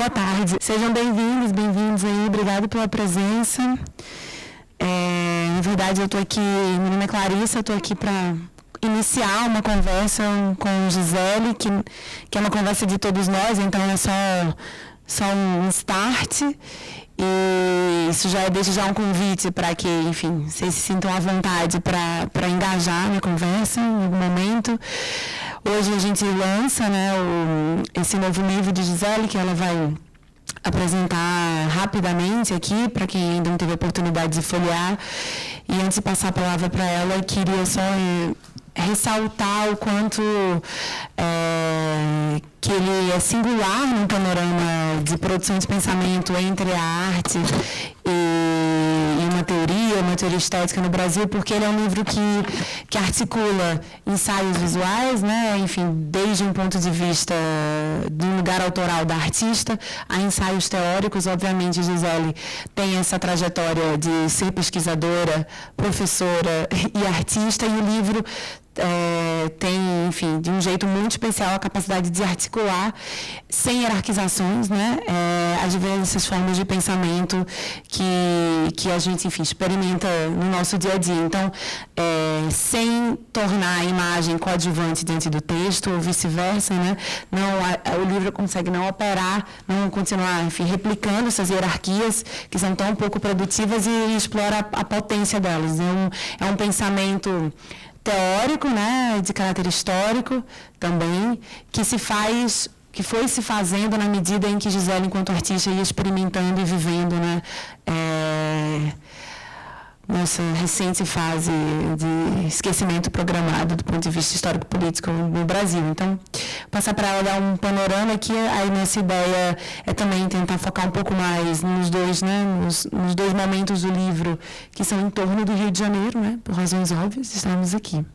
Boa tarde. Sejam bem-vindos aí. Obrigado pela presença. Na verdade, eu estou aqui, meu nome é Clarissa, eu estou aqui para iniciar uma conversa com Gisele, que é uma conversa de todos nós, então é só um start. E isso deixa já um convite para que, enfim, vocês se sintam à vontade para engajar na conversa em algum momento. Hoje a gente lança, né, esse novo livro de Gisele, que ela vai apresentar rapidamente aqui, para quem ainda não teve a oportunidade de folhear. E antes de passar a palavra para ela, eu queria só ressaltar o quanto que ele é singular no panorama de produção de pensamento entre a arte e uma teoria estética no Brasil, porque ele é um livro que articula ensaios visuais, né? Enfim, desde um ponto de vista do lugar autoral da artista, a ensaios teóricos. Obviamente, Gisele tem essa trajetória de ser pesquisadora, professora e artista, e o livro tem, enfim, de um jeito muito especial a capacidade de articular, sem hierarquizações, né, as diversas formas de pensamento que a gente, enfim, experimenta no nosso dia a dia. Então, sem tornar a imagem coadjuvante diante do texto, ou vice-versa, né, o livro consegue não operar, não continuar, enfim, replicando essas hierarquias que são tão pouco produtivas, e explora a potência delas. É um pensamento teórico, né, de caráter histórico também, que foi se fazendo na medida em que Gisele, enquanto artista, ia experimentando e vivendo, né, nossa recente fase de esquecimento programado do ponto de vista histórico-político no Brasil. Então, passar para ela dar um panorama aqui, aí nossa ideia é também tentar focar um pouco mais nos dois, né, nos dois momentos do livro que são em torno do Rio de Janeiro, né, por razões óbvias, estamos aqui.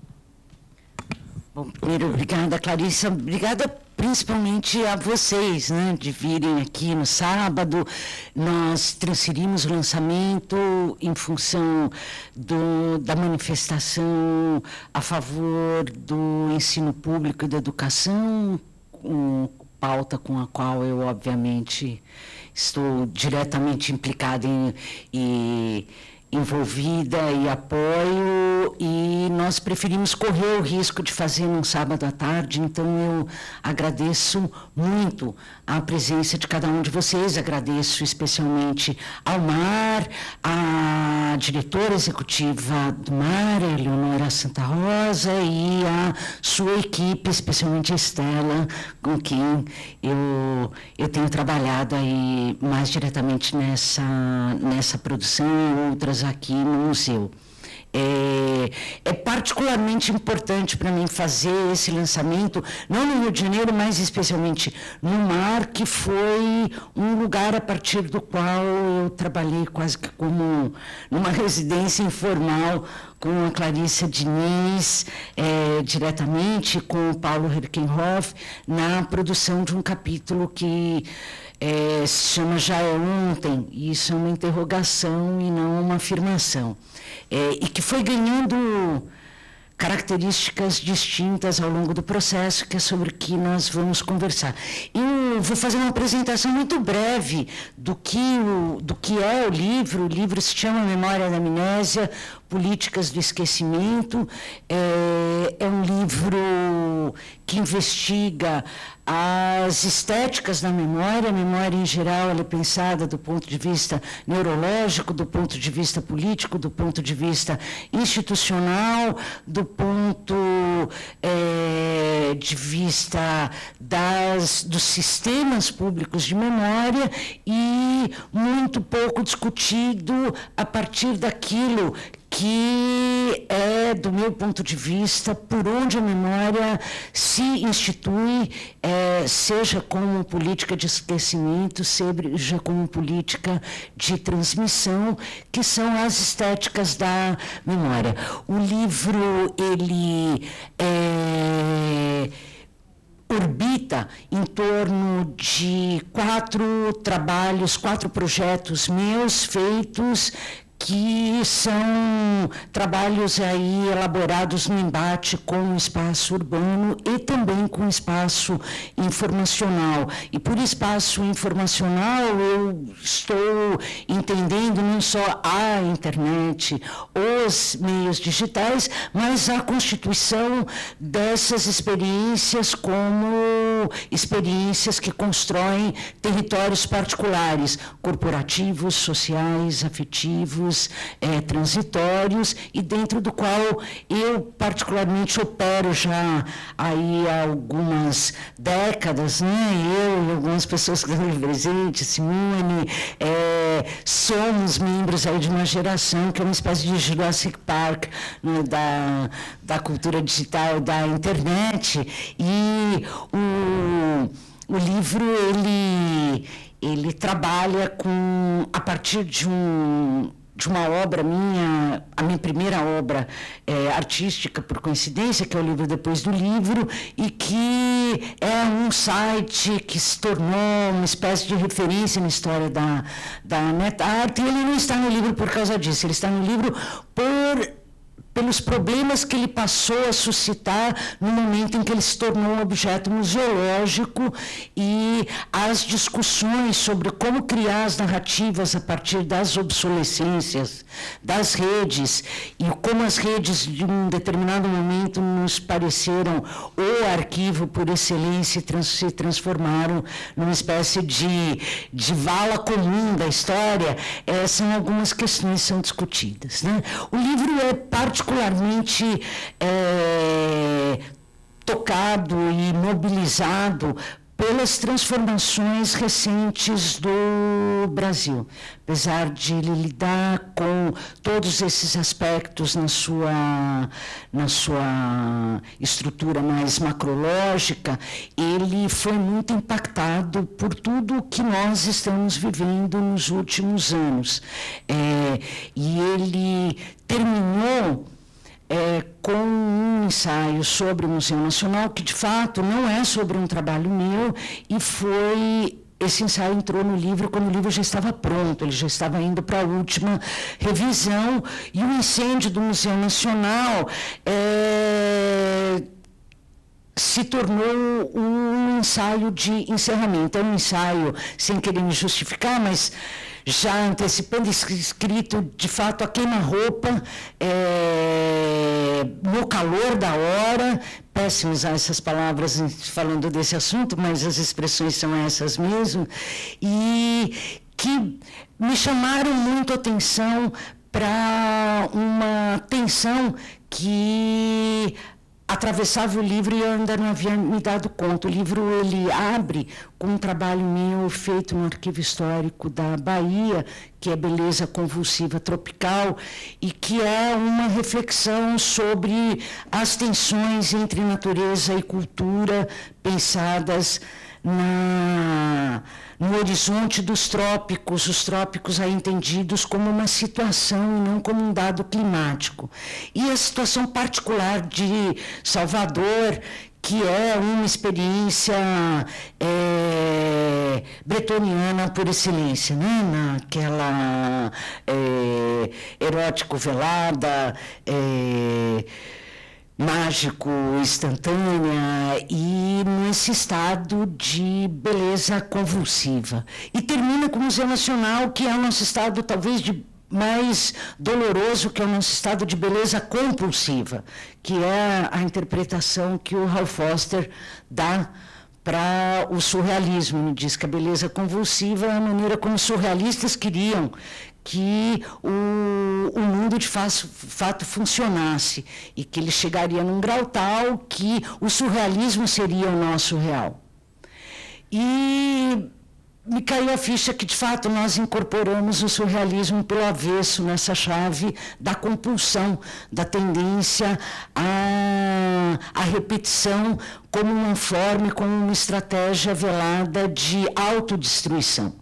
Bom, primeiro, obrigada, Clarissa. Obrigada principalmente a vocês, né, de virem aqui no sábado. Nós transferimos o lançamento em função da manifestação a favor do ensino público e da educação, pauta com a qual eu, obviamente, estou diretamente implicada e envolvida e apoio, e nós preferimos correr o risco de fazer num sábado à tarde. Então eu agradeço muito a presença de cada um de vocês, agradeço especialmente ao MAR, a diretora executiva do MAR, a Eleonora Santa Rosa, e a sua equipe, especialmente a Estela, com quem eu tenho trabalhado aí mais diretamente nessa produção e outras aqui no museu. É particularmente importante para mim fazer esse lançamento, não no Rio de Janeiro, mas especialmente no MAR, que foi um lugar a partir do qual eu trabalhei quase que como numa residência informal com a Clarissa Diniz, diretamente com o Paulo Herkenhoff, na produção de um capítulo que se chama Já é Ontem, e isso é uma interrogação e não uma afirmação, e que foi ganhando características distintas ao longo do processo, que é sobre o que nós vamos conversar. Eu vou fazer uma apresentação muito breve do que é o livro. O livro se chama Memória da Amnésia, Políticas do Esquecimento. É um livro que investiga as estéticas da memória. A memória, em geral, ela é pensada do ponto de vista neurológico, do ponto de vista político, do ponto de vista institucional, do ponto de vista dos sistemas públicos de memória, e muito pouco discutido a partir daquilo que é, do meu ponto de vista, por onde a memória se institui, seja como política de esquecimento, seja como política de transmissão, que são as estéticas da memória. O livro, ele orbita em torno de 4 projetos meus feitos, que são trabalhos aí elaborados no embate com o espaço urbano e também com o espaço informacional. E por espaço informacional eu estou entendendo não só a internet, os meios digitais, mas a constituição dessas experiências como experiências que constroem territórios particulares, corporativos, sociais, afetivos, transitórios, e dentro do qual eu particularmente opero já aí há algumas décadas, né? Eu e algumas pessoas que estão presentes, Simone, somos membros aí de uma geração que é uma espécie de Jurassic Park, né, da cultura digital, da internet, e o livro ele trabalha a partir de uma obra minha, a minha primeira obra artística, por coincidência, que é o livro Depois do Livro, e que é um site que se tornou uma espécie de referência na história da NetArt, e ele não está no livro por causa disso, ele está no livro pelos problemas que ele passou a suscitar no momento em que ele se tornou um objeto museológico, e as discussões sobre como criar as narrativas a partir das obsolescências das redes, e como as redes, de um determinado momento, nos pareceram o arquivo por excelência e se transformaram numa espécie de vala comum da história. São algumas questões que são discutidas, né? O livro é particularmente tocado e mobilizado pelas transformações recentes do Brasil. Apesar de ele lidar com todos esses aspectos na sua estrutura mais macrológica, ele foi muito impactado por tudo que nós estamos vivendo nos últimos anos. E ele terminou com um ensaio sobre o Museu Nacional, que de fato não é sobre um trabalho meu, e esse ensaio entrou no livro quando o livro já estava pronto, ele já estava indo para a última revisão, e o incêndio do Museu Nacional se tornou um ensaio de encerramento. É um ensaio, sem querer me justificar, mas já antecipando, escrito de fato a queima-roupa, no calor da hora. Péssimo usar essas palavras falando desse assunto, mas as expressões são essas mesmo, e que me chamaram muito a atenção para uma tensão que atravessava o livro, e eu ainda não havia me dado conta. O livro ele abre com um trabalho meu feito no Arquivo Histórico da Bahia, que é Beleza Convulsiva Tropical, e que é uma reflexão sobre as tensões entre natureza e cultura pensadas no horizonte dos trópicos, os trópicos aí entendidos como uma situação e não como um dado climático. E a situação particular de Salvador, que é uma experiência bretoniana por excelência, né? Naquela erótico velada, mágico, instantânea, e nesse estado de beleza convulsiva. E termina com o Museu Nacional, que é o nosso estado talvez mais doloroso, que é o nosso estado de beleza compulsiva, que é a interpretação que o Hal Foster dá para o surrealismo. Ele diz que a beleza convulsiva é a maneira como os surrealistas queriam que o mundo de fato funcionasse, e que ele chegaria num grau tal que o surrealismo seria o nosso real. E me caiu a ficha que, de fato, nós incorporamos o surrealismo pelo avesso nessa chave da compulsão, da tendência à repetição como uma forma e como uma estratégia velada de autodestruição.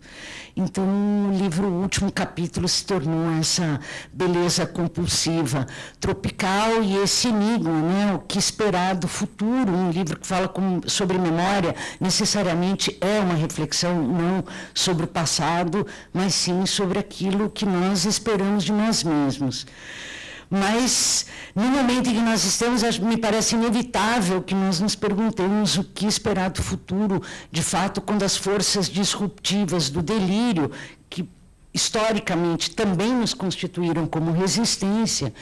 Então, o último capítulo se tornou essa beleza compulsiva, tropical e esse enigma, né? O que esperar do futuro. Um livro que fala sobre memória necessariamente é uma reflexão não sobre o passado, mas sim sobre aquilo que nós esperamos de nós mesmos. Mas, no momento em que nós estamos, me parece inevitável que nós nos perguntemos o que esperar do futuro, de fato, quando as forças disruptivas do delírio, que historicamente também nos constituíram como resistência,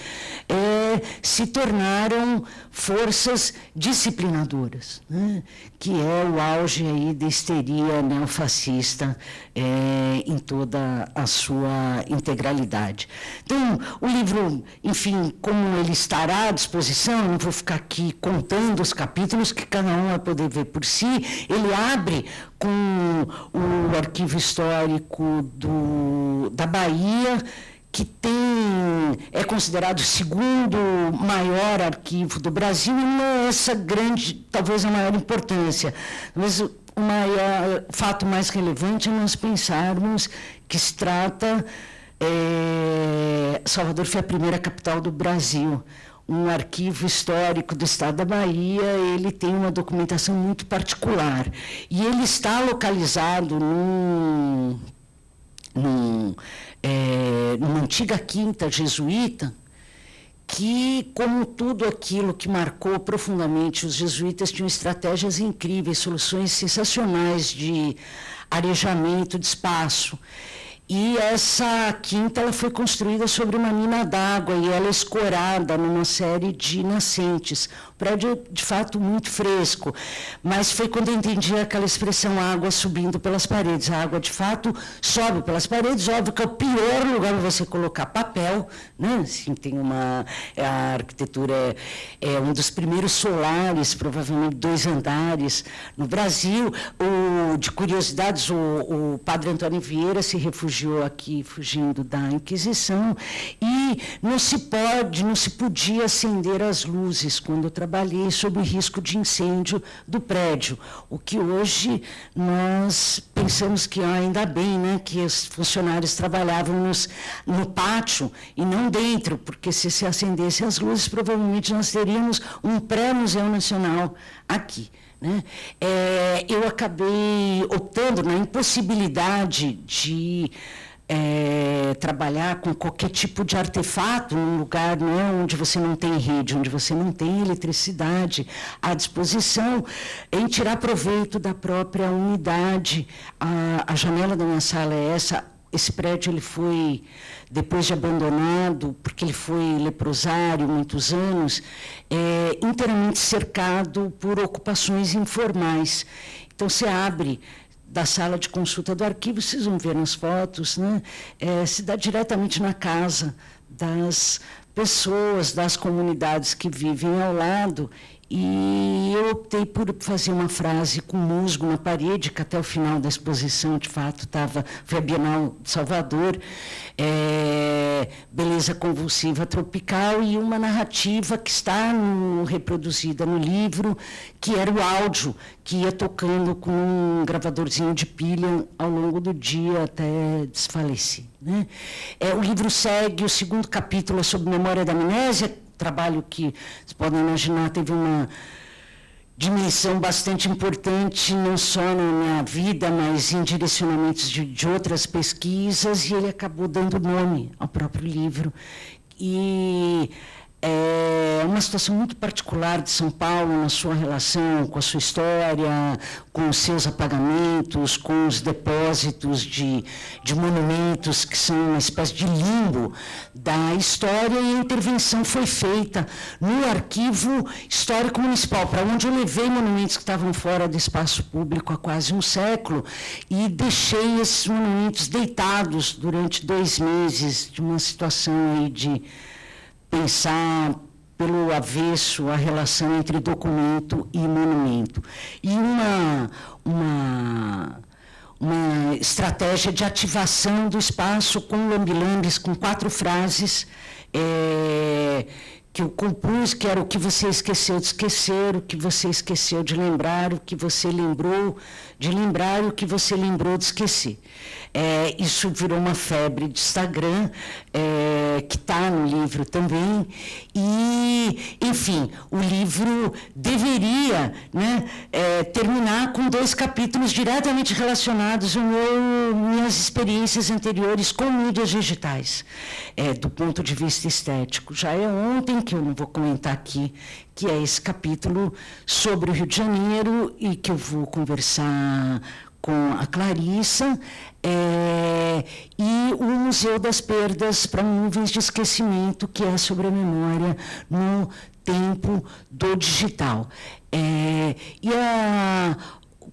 se tornaram forças disciplinadoras, né? Que é o auge aí da histeria neofascista em toda a sua integralidade. Então, o livro, enfim, como ele estará à disposição, não vou ficar aqui contando os capítulos, que cada um vai poder ver por si, ele abre com o arquivo histórico da Bahia, que é considerado o segundo maior arquivo do Brasil, e não é essa grande, talvez a maior importância. Mas o fato mais relevante é nós pensarmos que se trata... Salvador foi a primeira capital do Brasil. Um arquivo histórico do estado da Bahia, ele tem uma documentação muito particular. E ele está localizado numa antiga quinta jesuíta, que, como tudo aquilo que marcou profundamente, os jesuítas tinham estratégias incríveis, soluções sensacionais de arejamento de espaço. E essa quinta ela foi construída sobre uma mina d'água e ela é escorada numa série de nascentes. O prédio é, de fato, muito fresco, mas foi quando eu entendi aquela expressão água subindo pelas paredes. A água, de fato, sobe pelas paredes, óbvio que é o pior lugar para você colocar papel, né? Assim, a arquitetura é um dos primeiros solares, provavelmente 2 andares, no Brasil. De curiosidades, o padre Antônio Vieira se refugiou aqui, fugindo da Inquisição, e não se podia acender as luzes quando eu trabalhei, sob o risco de incêndio do prédio, o que hoje nós pensamos que ainda bem, né, que os funcionários trabalhavam no pátio e não dentro, porque se acendesse as luzes, provavelmente nós teríamos um pré-museu nacional aqui. Né? Eu acabei optando na impossibilidade de trabalhar com qualquer tipo de artefato num lugar, né, onde você não tem rede, onde você não tem eletricidade à disposição, em tirar proveito da própria unidade. A janela da minha sala é essa. Esse prédio ele foi, depois de abandonado, porque ele foi leprosário muitos anos, inteiramente cercado por ocupações informais. Então, você abre da sala de consulta do arquivo, vocês vão ver nas fotos, né? Se dá diretamente na casa das pessoas, das comunidades que vivem ao lado. E eu optei por fazer uma frase com musgo na parede, que até o final da exposição, de fato, foi a Bienal de Salvador, beleza convulsiva tropical, e uma narrativa que está reproduzida no livro, que era o áudio, que ia tocando com um gravadorzinho de pilha ao longo do dia até desfalecer. Né? O livro segue, o segundo capítulo é sobre memória da amnésia, trabalho que, vocês podem imaginar, teve uma dimensão bastante importante, não só na minha vida, mas em direcionamentos de outras pesquisas, e ele acabou dando nome ao próprio livro. E é uma situação muito particular de São Paulo, na sua relação com a sua história, com os seus apagamentos, com os depósitos de monumentos que são uma espécie de limbo da história, e a intervenção foi feita no Arquivo Histórico Municipal, para onde eu levei monumentos que estavam fora do espaço público há quase um século, e deixei esses monumentos deitados durante 2 meses, de uma situação aí de pensar pelo avesso a relação entre documento e monumento. E uma estratégia de ativação do espaço com lambilambes, com 4 frases que eu compus, que era o que você esqueceu de esquecer, o que você esqueceu de lembrar, o que você lembrou de lembrar, o que você lembrou de esquecer. Isso virou uma febre de Instagram, que está no livro também. E, enfim, o livro deveria, né, terminar com 2 capítulos diretamente relacionados às minhas experiências anteriores com mídias digitais, do ponto de vista estético. Já é ontem, que eu não vou comentar aqui, que é esse capítulo sobre o Rio de Janeiro, e que eu vou conversar com a Clarissa, e o Museu das Perdas para Nuvens de Esquecimento, que é sobre a memória no tempo do digital.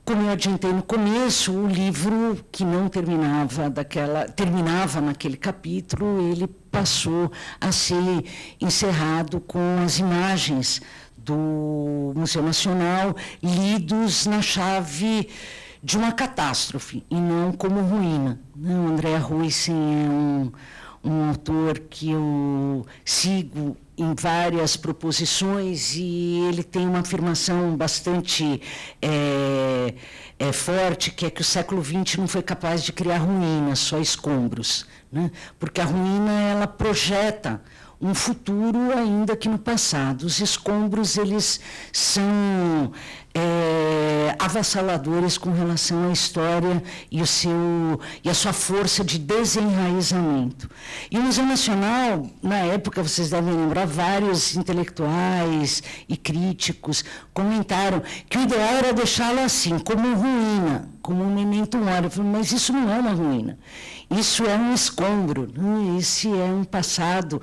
Como eu adiantei no começo, o livro, que não terminava naquele capítulo, ele passou a ser encerrado com as imagens do Museu Nacional, lidos na chave de uma catástrofe, e não como ruína. O André Roysen é um autor que eu sigo em várias proposições, e ele tem uma afirmação bastante forte, que é que o século XX não foi capaz de criar ruínas, só escombros, né? Porque a ruína, ela projeta um futuro ainda que no passado. Os escombros, eles são avassaladores com relação à história e a sua força de desenraizamento. E o Museu Nacional, na época, vocês devem lembrar, vários intelectuais e críticos comentaram que o ideal era deixá-lo assim, como ruína, como um memento mori. Eu falei, mas isso não é uma ruína. Isso é um escombro, né? Esse é um passado,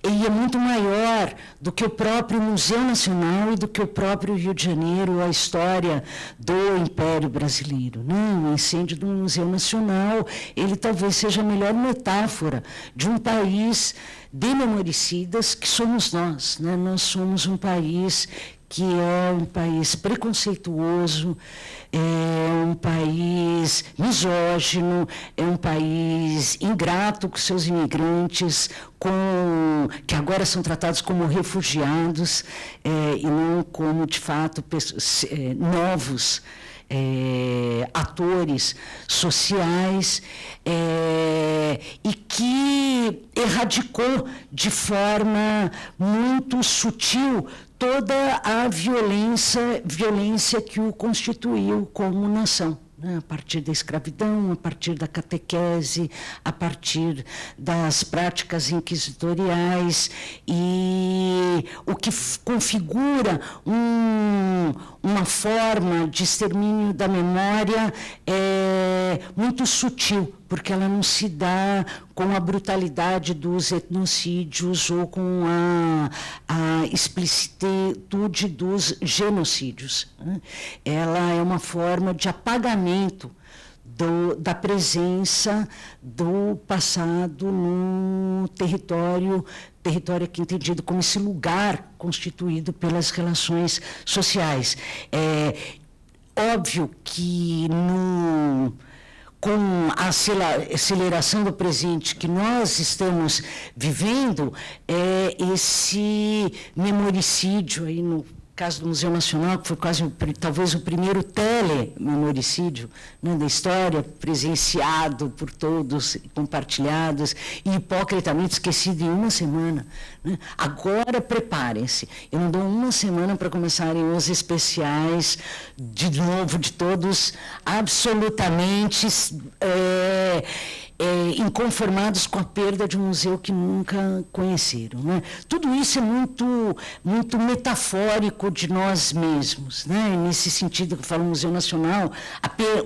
e é muito maior do que o próprio Museu Nacional e do que o próprio Rio de Janeiro, a história do Império Brasileiro, né? O incêndio do Museu Nacional, ele talvez seja a melhor metáfora de um país de memoricidas que somos nós, né? Nós somos um país que é um país preconceituoso, é um país misógino, é um país ingrato com seus imigrantes, que agora são tratados como refugiados, e não como, de fato, novos atores sociais, e que erradicou de forma muito sutil toda a violência que o constituiu como nação, né? A partir da escravidão, a partir da catequese, a partir das práticas inquisitoriais, e o que configura uma forma de extermínio da memória muito sutil, porque ela não se dá com a brutalidade dos etnocídios ou com a explicitude dos genocídios, né? Ela é uma forma de apagamento da presença do passado no território aqui entendido como esse lugar constituído pelas relações sociais. Óbvio que com a aceleração do presente que nós estamos vivendo, esse memoricídio, aí no caso do Museu Nacional, que foi talvez o primeiro telememoricídio, né, da história, presenciado por todos, compartilhados, e hipocritamente esquecido em uma semana, né? Agora, preparem-se, eu não dou uma semana para começarem os especiais, de novo, de todos, absolutamente inconformados com a perda de um museu que nunca conheceram, né? Tudo isso é muito, muito metafórico de nós mesmos, né? Nesse sentido que eu falo, o Museu Nacional,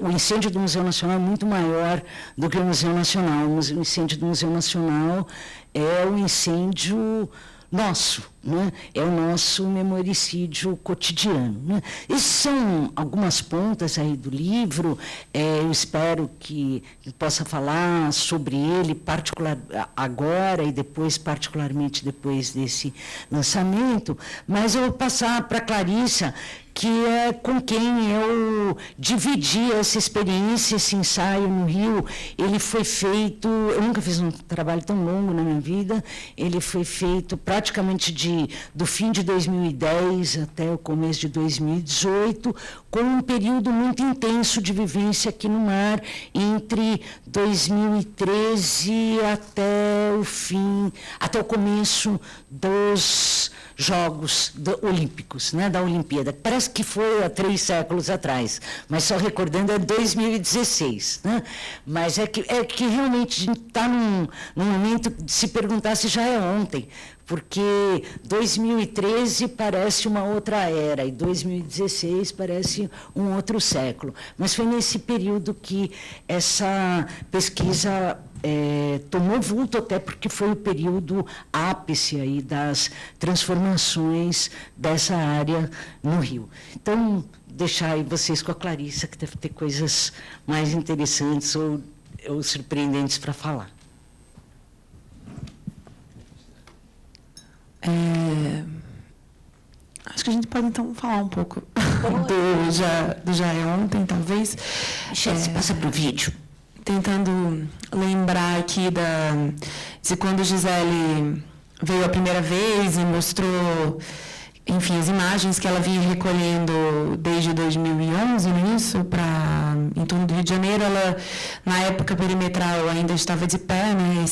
o incêndio do Museu Nacional é muito maior do que o Museu Nacional. O incêndio do Museu Nacional é um incêndio nosso, né? É o nosso memoricídio cotidiano, né? Essas são algumas pontas aí do livro. Eu espero que possa falar sobre ele agora e depois, particularmente depois desse lançamento, mas eu vou passar para a Clarissa, que é com quem eu dividi essa experiência, esse ensaio no Rio. Ele foi feito, eu nunca fiz um trabalho tão longo na minha vida, ele foi feito praticamente do fim de 2010 até o começo de 2018, com um período muito intenso de vivência aqui no mar, entre 2013 até o começo dos Jogos Olímpicos, né, da Olimpíada. Parece que foi há 3 séculos atrás, mas só recordando é 2016. Né? Mas é que realmente a gente está num momento de se perguntar se já é ontem, porque 2013 parece uma outra era e 2016 parece um outro século. Mas foi nesse período que essa pesquisa tomou vulto, até porque foi o período ápice aí das transformações dessa área no Rio. Então, deixar aí vocês com a Clarissa, que deve ter coisas mais interessantes ou surpreendentes para falar. Acho que a gente pode, então, falar um pouco do Já é Ontem, talvez. Você passa para o vídeo. Tentando lembrar aqui de quando Gisele veio a primeira vez e mostrou, enfim, as imagens que ela vinha recolhendo desde 2011, não é isso? Em torno do Rio de Janeiro. Ela, na época perimetral, ainda estava de pé, né?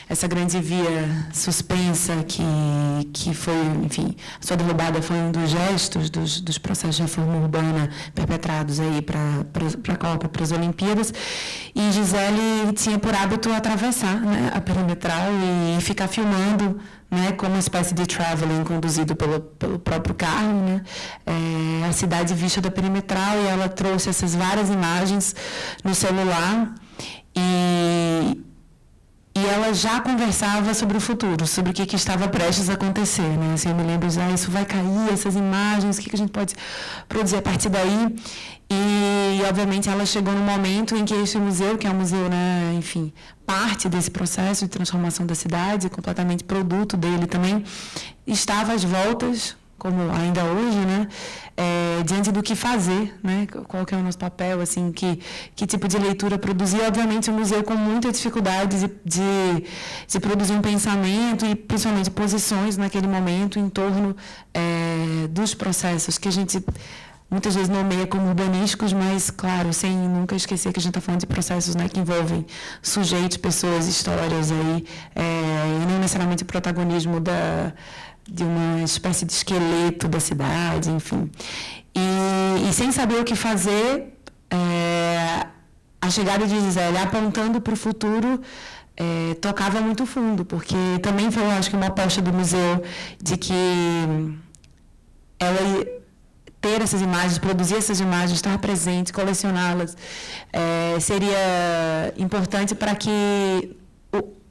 Essa grande via suspensa que foi, enfim, a sua derrubada foi um dos gestos dos processos de reforma urbana perpetrados aí para a Copa, para as Olimpíadas. E Gisele tinha por hábito atravessar, né, a perimetral e ficar filmando, né, como uma espécie de traveling conduzido pelo próprio carro, né, a cidade vista da perimetral, e ela trouxe essas várias imagens no celular e ela já conversava sobre o futuro, sobre o que estava prestes a acontecer. Né? Assim, eu me lembro de, isso vai cair, essas imagens, o que a gente pode produzir a partir daí. E, obviamente, ela chegou no momento em que esse museu, que é um museu, né, enfim, parte desse processo de transformação da cidade, completamente produto dele também, estava às voltas, como ainda hoje, né, diante do que fazer, né, qual que é o nosso papel, assim, que tipo de leitura produzir. Obviamente, um museu com muita dificuldade de produzir um pensamento e, principalmente, posições naquele momento em torno dos processos que a gente muitas vezes nomeia como urbanísticos, mas, claro, sem nunca esquecer que a gente está falando de processos, né, que envolvem sujeitos, pessoas, histórias, aí, e não necessariamente o protagonismo de uma espécie de esqueleto da cidade, enfim. E sem saber o que fazer, a chegada de Gisele apontando para o futuro tocava muito fundo, porque também foi, acho que, uma aposta do museu de que ela ter essas imagens, produzir essas imagens, estar presente, colecioná-las, seria importante para que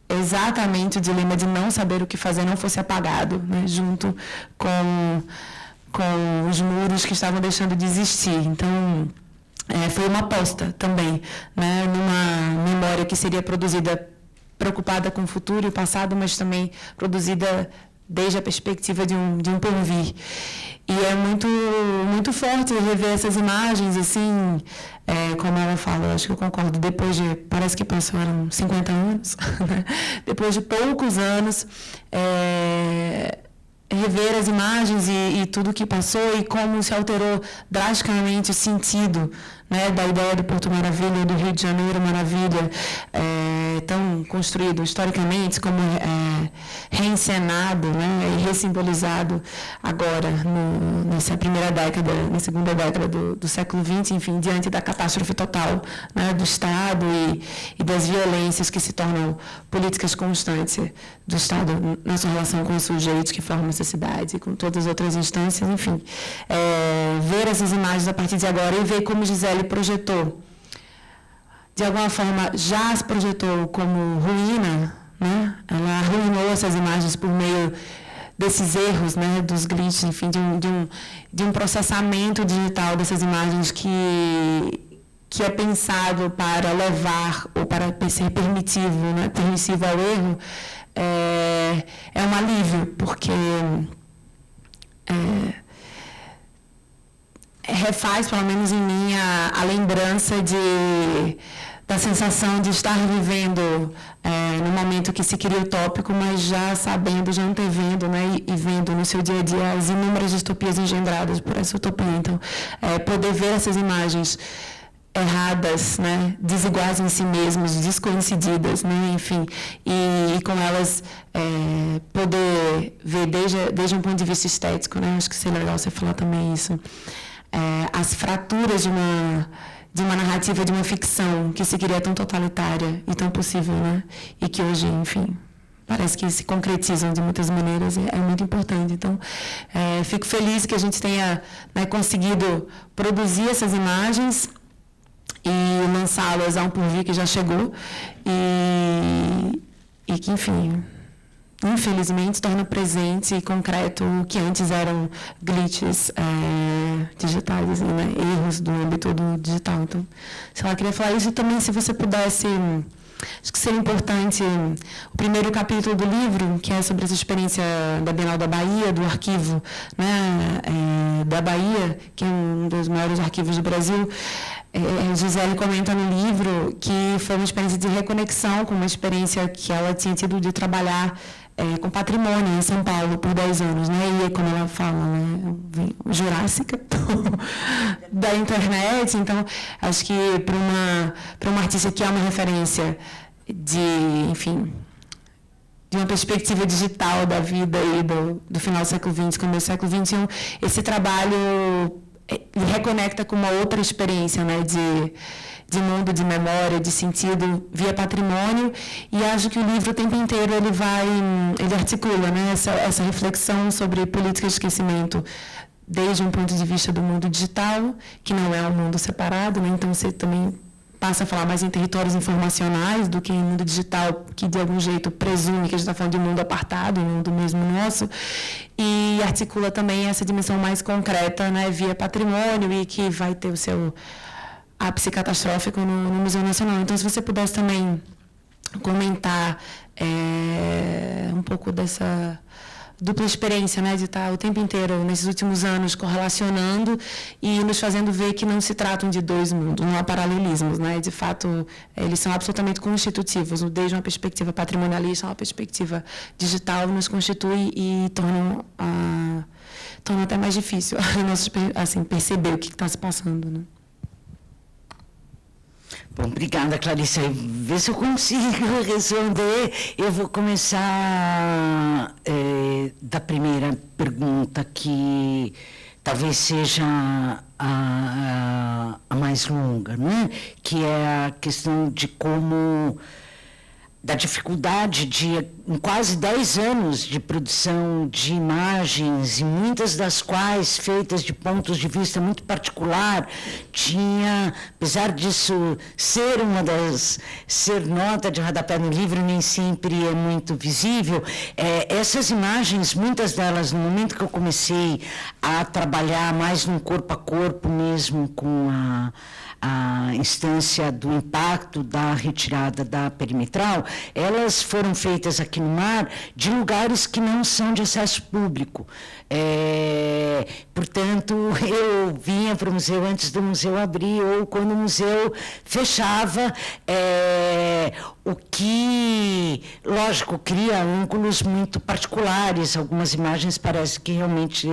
exatamente o dilema de não saber o que fazer não fosse apagado, né, junto com os muros que estavam deixando de existir. Então, foi uma aposta também, né, numa memória que seria produzida preocupada com o futuro e o passado, mas também produzida desde a perspectiva de um porvir. E é muito, muito forte rever essas imagens, assim, como ela fala, acho que eu concordo, parece que passaram 50 anos, né? Depois de poucos anos, rever as imagens e tudo o que passou e como se alterou drasticamente o sentido, né, da ideia do Porto Maravilha, do Rio de Janeiro Maravilha, tão construído historicamente, como reencenado, né, e ressimbolizado agora, nessa primeira década, na segunda década do século XX, enfim, diante da catástrofe total, né, do Estado e das violências que se tornam políticas constantes do Estado na sua relação com os sujeitos que formam essa cidade, com todas as outras instâncias, enfim. Ver essas imagens a partir de agora e ver como Gisele projetou, de alguma forma, já se projetou como ruína, né? Ela arruinou essas imagens por meio desses erros, né, dos glitches, enfim, de um processamento digital dessas imagens que é pensado para levar ou para ser permissivo, né, permissivo ao erro. É um alívio, porque refaz, pelo menos em mim, a lembrança da sensação de estar vivendo no momento que se queria utópico, mas já sabendo, já antevendo, né, e vendo no seu dia a dia as inúmeras distopias engendradas por essa utopia. Então, poder ver essas imagens erradas, né, desiguais em si mesmas, descoincididas, né, enfim, e com elas poder ver desde um ponto de vista estético, né, acho que seria legal você falar também isso, as fraturas de uma narrativa, de uma ficção que se queria tão totalitária e tão possível, né, e que hoje, enfim, parece que se concretizam de muitas maneiras, é muito importante. Então, fico feliz que a gente tenha, né, conseguido produzir essas imagens e lançá-las a um porvir que já chegou e que, enfim, infelizmente torna presente e concreto o que antes eram glitches digitais, né, erros do âmbito do digital. Então, sei lá, queria falar isso e também, se você pudesse, acho que seria importante, o primeiro capítulo do livro, que é sobre essa experiência da Bienal da Bahia, do arquivo, né, da Bahia, que é um dos maiores arquivos do Brasil. Gisele comenta no livro que foi uma experiência de reconexão com uma experiência que ela tinha tido de trabalhar com patrimônio em São Paulo por 10 anos, né? E como ela fala, né, jurássica da internet. Então, acho que para uma artista que é uma referência enfim, de uma perspectiva digital da vida e do final do século XX, começo do século XXI, esse trabalho reconecta com uma outra experiência, né, de mundo, de memória, de sentido via patrimônio, e acho que o livro o tempo inteiro ele articula, né, essa reflexão sobre política de esquecimento desde um ponto de vista do mundo digital, que não é um mundo separado, né, então você também passa a falar mais em territórios informacionais do que em mundo digital, que de algum jeito presume que a gente está falando de um mundo apartado, um mundo mesmo nosso, e articula também essa dimensão mais concreta, né, via patrimônio, e que vai ter o seu ápice catastrófico no Museu Nacional. Então, se você pudesse também comentar um pouco dessa dupla experiência, né, de estar o tempo inteiro, nesses últimos anos, correlacionando e nos fazendo ver que não se tratam de dois mundos, não há paralelismos, né, de fato, eles são absolutamente constitutivos, desde uma perspectiva patrimonialista, uma perspectiva digital, nos constitui e torna até mais difícil assim, perceber o que está se passando, né. Bom, obrigada, Clarissa. Vê se eu consigo responder. Eu vou começar da primeira pergunta, que talvez seja a mais longa, né? Que é a questão de como, da dificuldade em quase 10 anos de produção de imagens, e muitas das quais feitas de pontos de vista muito particular, apesar disso ser ser nota de rodapé no livro, nem sempre é muito visível, essas imagens, muitas delas, no momento que eu comecei a trabalhar mais no corpo a corpo mesmo, com a instância do impacto da retirada da perimetral, elas foram feitas aqui no mar de lugares que não são de acesso público. Portanto, eu vinha para o museu antes do museu abrir, ou quando o museu fechava, o que, lógico, cria ângulos muito particulares. Algumas imagens parece que realmente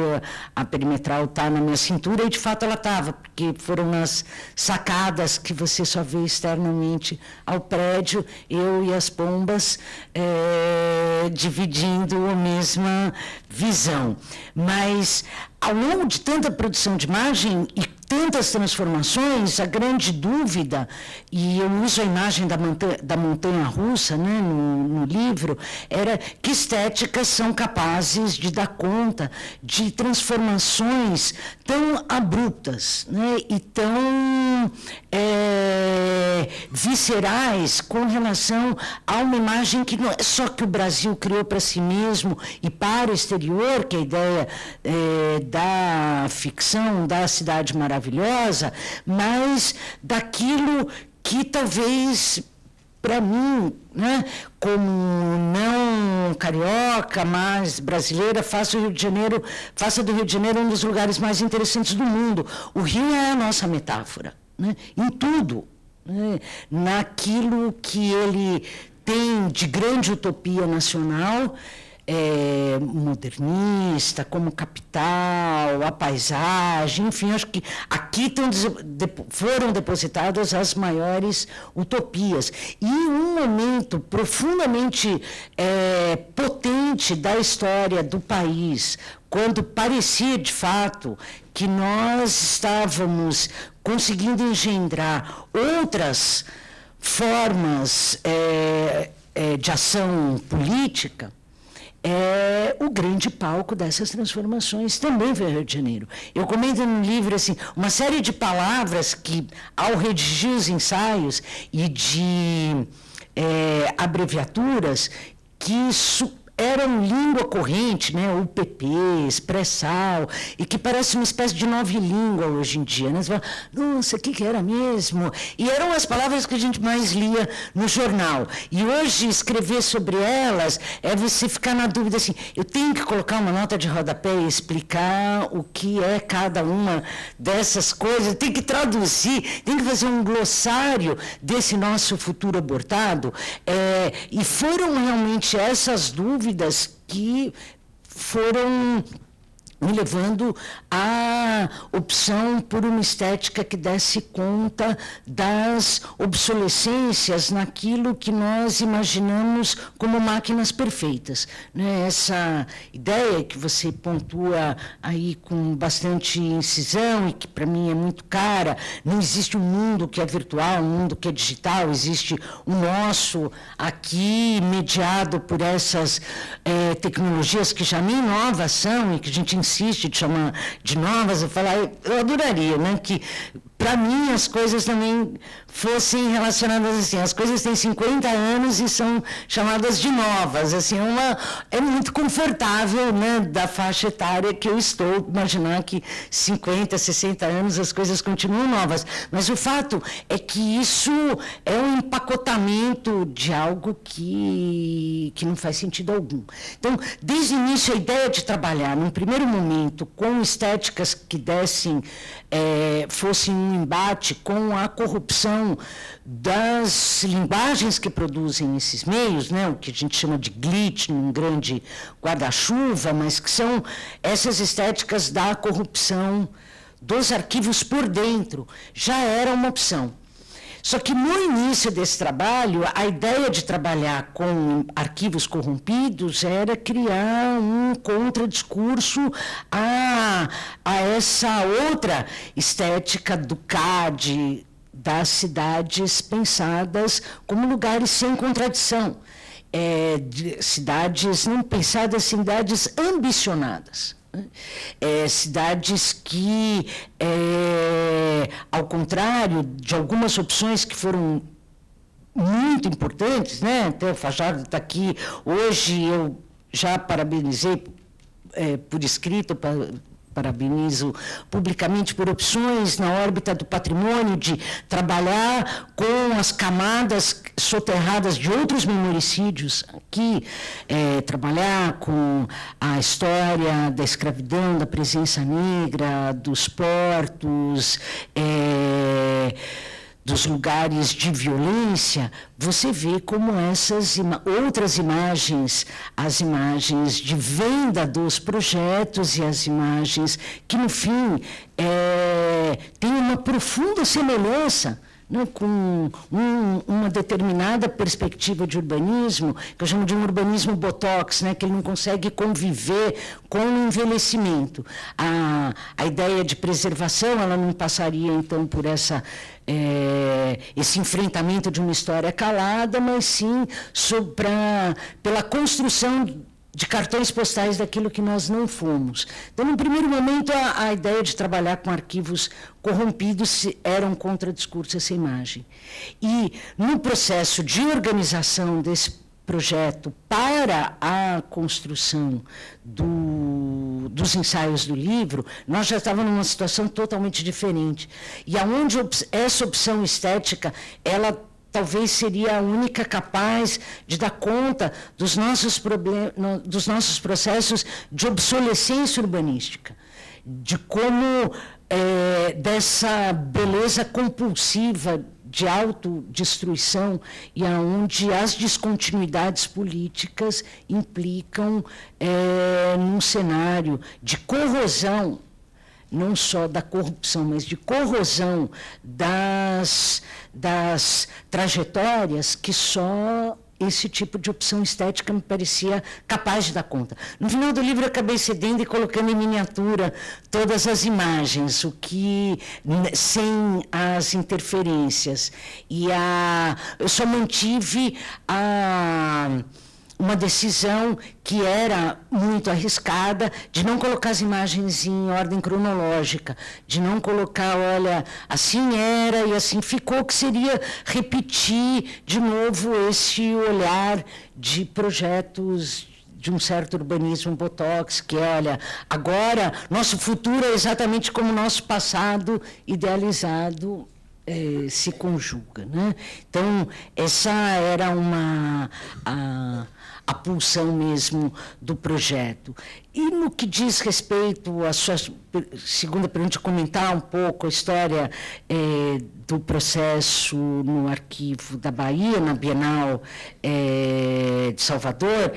a perimetral está na minha cintura, e de fato ela estava, porque foram nas sacadas que você só vê externamente ao prédio, eu e as pombas dividindo a mesma visão. Mas, ao longo de tanta produção de imagem e tantas transformações, a grande dúvida, e eu uso a imagem da montanha russa, né, no livro, era que estéticas são capazes de dar conta de transformações tão abruptas, né, e tão viscerais com relação a uma imagem que não é só que o Brasil criou para si mesmo e para o exterior, que é a ideia da ficção, da cidade maravilhosa, mas daquilo que talvez para mim, né, como não carioca, mas brasileira, faça do Rio de Janeiro um dos lugares mais interessantes do mundo. O Rio é a nossa metáfora, né, em tudo, né, naquilo que ele tem de grande utopia nacional, modernista, como capital, a paisagem, enfim, acho que aqui foram depositadas as maiores utopias. E um momento profundamente potente da história do país, quando parecia, de fato, que nós estávamos conseguindo engendrar outras formas de ação política, o grande palco dessas transformações também foi o Rio de Janeiro. Eu comento no livro assim, uma série de palavras que, ao redigir os ensaios e de abreviaturas, que eram língua corrente, né, UPP, expressal, e que parece uma espécie de nova língua hoje em dia. Né? Você fala, nossa, o que era mesmo? E eram as palavras que a gente mais lia no jornal. E hoje, escrever sobre elas é você ficar na dúvida assim, eu tenho que colocar uma nota de rodapé e explicar o que é cada uma dessas coisas, tem que traduzir, tem que fazer um glossário desse nosso futuro abortado. E foram realmente essas dúvidas que foram me levando à opção por uma estética que desse conta das obsolescências naquilo que nós imaginamos como máquinas perfeitas. Né? Essa ideia que você pontua aí com bastante incisão e que para mim é muito cara, não existe um mundo que é virtual, um mundo que é digital, existe o nosso aqui mediado por essas tecnologias que já nem novas são e que a gente insiste de chamar de novas. Eu adoraria, né, que para mim as coisas também fossem relacionadas assim, as coisas têm 50 anos e são chamadas de novas, assim, é muito confortável, né, da faixa etária que eu estou, imaginar que 50, 60 anos as coisas continuam novas, mas o fato é que isso é um empacotamento de algo que não faz sentido algum. Então, desde o início, a ideia de trabalhar, num primeiro momento, com estéticas que fossem um embate com a corrupção das linguagens que produzem esses meios, né, o que a gente chama de glitch, num grande guarda-chuva, mas que são essas estéticas da corrupção dos arquivos por dentro, já era uma opção. Só que no início desse trabalho, a ideia de trabalhar com arquivos corrompidos era criar um contradiscurso a essa outra estética do CAD, das cidades pensadas como lugares sem contradição, cidades não pensadas, cidades ambicionadas. Cidades que, ao contrário de algumas opções que foram muito importantes, né? Até o Fajardo está aqui hoje, eu já parabenizei por escrito, parabenizo publicamente por opções na órbita do patrimônio de trabalhar com as camadas soterradas de outros memoricídios aqui, trabalhar com a história da escravidão, da presença negra, dos portos, dos lugares de violência, você vê como essas outras imagens, as imagens de venda dos projetos e as imagens que, no fim, têm uma profunda semelhança, né, com uma determinada perspectiva de urbanismo, que eu chamo de um urbanismo botox, né, que ele não consegue conviver com o envelhecimento. A ideia de preservação, ela não passaria, então, por esse enfrentamento de uma história calada, mas sim pela construção de cartões postais daquilo que nós não fomos. Então, no primeiro momento, a ideia de trabalhar com arquivos corrompidos era um contradiscurso essa imagem. E, no processo de organização desse projeto para a construção dos ensaios do livro, nós já estávamos numa situação totalmente diferente. E aonde essa opção estética, ela talvez seria a única capaz de dar conta dos nossos problemas, dos nossos processos de obsolescência urbanística, de como dessa beleza compulsiva de autodestruição e aonde as descontinuidades políticas implicam num cenário de corrosão, não só da corrupção, mas de corrosão das trajetórias que só esse tipo de opção estética me parecia capaz de dar conta. No final do livro, eu acabei cedendo e colocando em miniatura todas as imagens, o que, sem as interferências. E eu só mantive uma decisão que era muito arriscada, de não colocar as imagens em ordem cronológica, de não colocar, olha, assim era e assim ficou, que seria repetir de novo esse olhar de projetos de um certo urbanismo botox, que olha, agora nosso futuro é exatamente como o nosso passado idealizado se conjuga, né? Então, essa era a pulsão mesmo do projeto. E no que diz respeito à sua segunda pergunta, comentar um pouco a história do processo no Arquivo da Bahia, na Bienal de Salvador.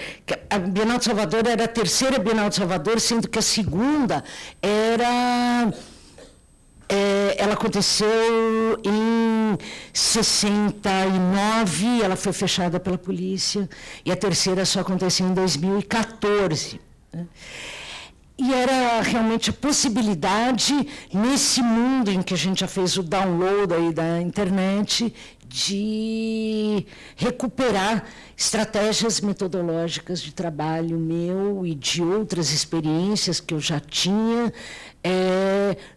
A Bienal de Salvador era a terceira Bienal de Salvador, sendo que a segunda ela aconteceu em 69, ela foi fechada pela polícia, e a terceira só aconteceu em 2014. Né? E era realmente a possibilidade, nesse mundo em que a gente já fez o download aí da internet, de recuperar estratégias metodológicas de trabalho meu e de outras experiências que eu já tinha,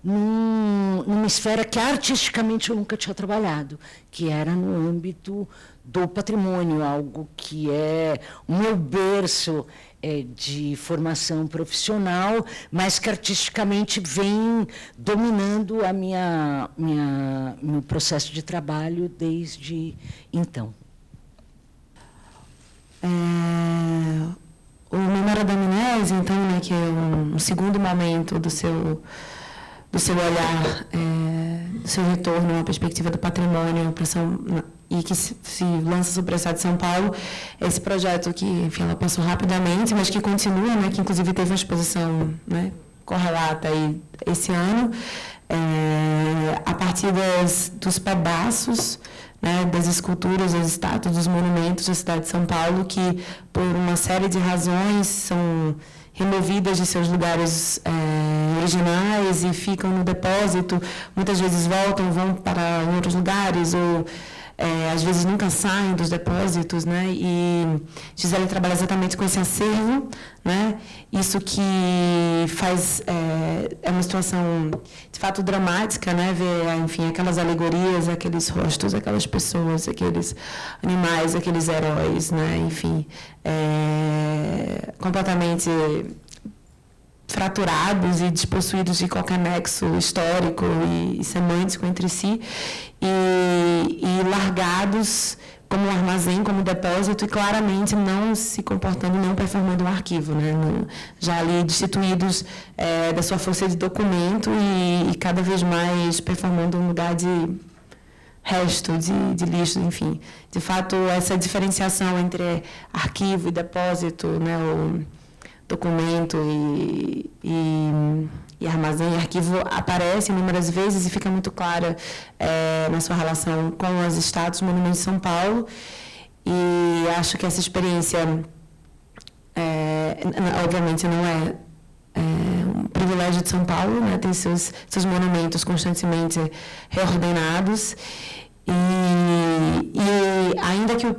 numa esfera que artisticamente eu nunca tinha trabalhado, que era no âmbito do patrimônio, algo que é o meu berço de formação profissional, mas que artisticamente vem dominando meu processo de trabalho desde então. O Memória da Amnésia, então, né, que é um segundo momento do seu olhar, do seu retorno à perspectiva do patrimônio e que se lança sobre a cidade de São Paulo, esse projeto que, enfim, ela passou rapidamente, mas que continua, né, que inclusive teve uma exposição, né, correlata aí esse ano, a partir dos pedaços, né, das esculturas, das estátuas, dos monumentos da cidade de São Paulo, que, por uma série de razões, são removidas de seus lugares originais e ficam no depósito, muitas vezes vão para outros lugares, ou às vezes nunca saem dos depósitos, né? E Gisele trabalha exatamente com esse acervo, né? Isso que faz uma situação de fato dramática, né? Ver, enfim, aquelas alegorias, aqueles rostos, aquelas pessoas, aqueles animais, aqueles heróis, né? Enfim, completamente fraturados e despossuídos de qualquer nexo histórico e semântico entre si, e largados como um armazém, como um depósito, e claramente não se comportando, não performando um arquivo, né? Já ali destituídos da sua força de documento e cada vez mais performando um lugar de resto, de lixo, enfim. De fato, essa diferenciação entre arquivo e depósito, né? O documento e armazém e arquivo aparece inúmeras vezes e fica muito clara na sua relação com as estátuas, monumentos de São Paulo. E acho que essa experiência, obviamente, não é um privilégio de São Paulo, né? Tem seus monumentos constantemente reordenados. E ainda que o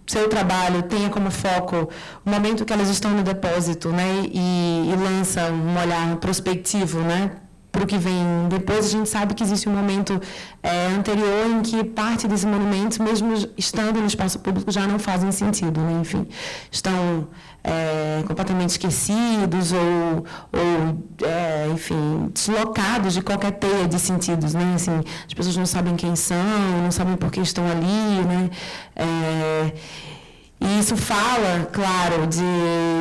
seu trabalho tenha como foco o momento que elas estão no depósito, né, e lança um olhar prospectivo, né, para para o que vem depois, a gente sabe que existe um momento anterior em que parte desses monumentos, mesmo estando no espaço público, já não fazem sentido, né? Enfim, estão completamente esquecidos enfim, deslocados de qualquer teia de sentidos, né? Assim, as pessoas não sabem quem são, não sabem por que estão ali, né? E isso fala, claro, de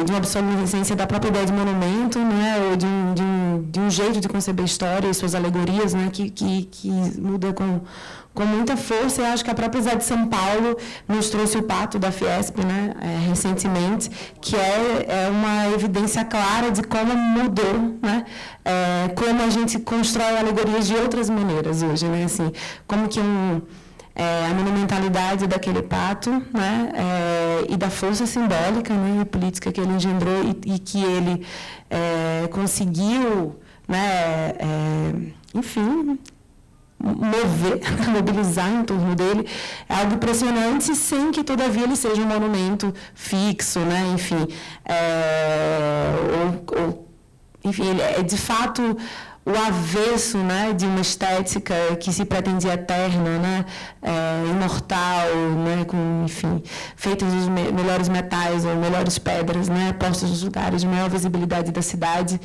uma obsolescência da própria ideia de monumento, né, ou de um jeito de conceber história e suas alegorias, né, que muda com muita força. Eu acho que a própria cidade de São Paulo nos trouxe o pacto da Fiesp, né, recentemente, que é uma evidência clara de como mudou, né, como a gente constrói alegorias de outras maneiras hoje, né, assim, como que a monumentalidade daquele pato, né, e da força simbólica, né, e política que ele engendrou e que ele conseguiu, né, enfim, mobilizar em torno dele, é algo impressionante, sem que, todavia, ele seja um monumento fixo, né, enfim, enfim, ele é, de fato, o avesso, né, de uma estética que se pretendia eterna, né, imortal, né, com, enfim, feitas dos melhores metais ou melhores pedras, né, postas nos lugares de maior visibilidade da cidade.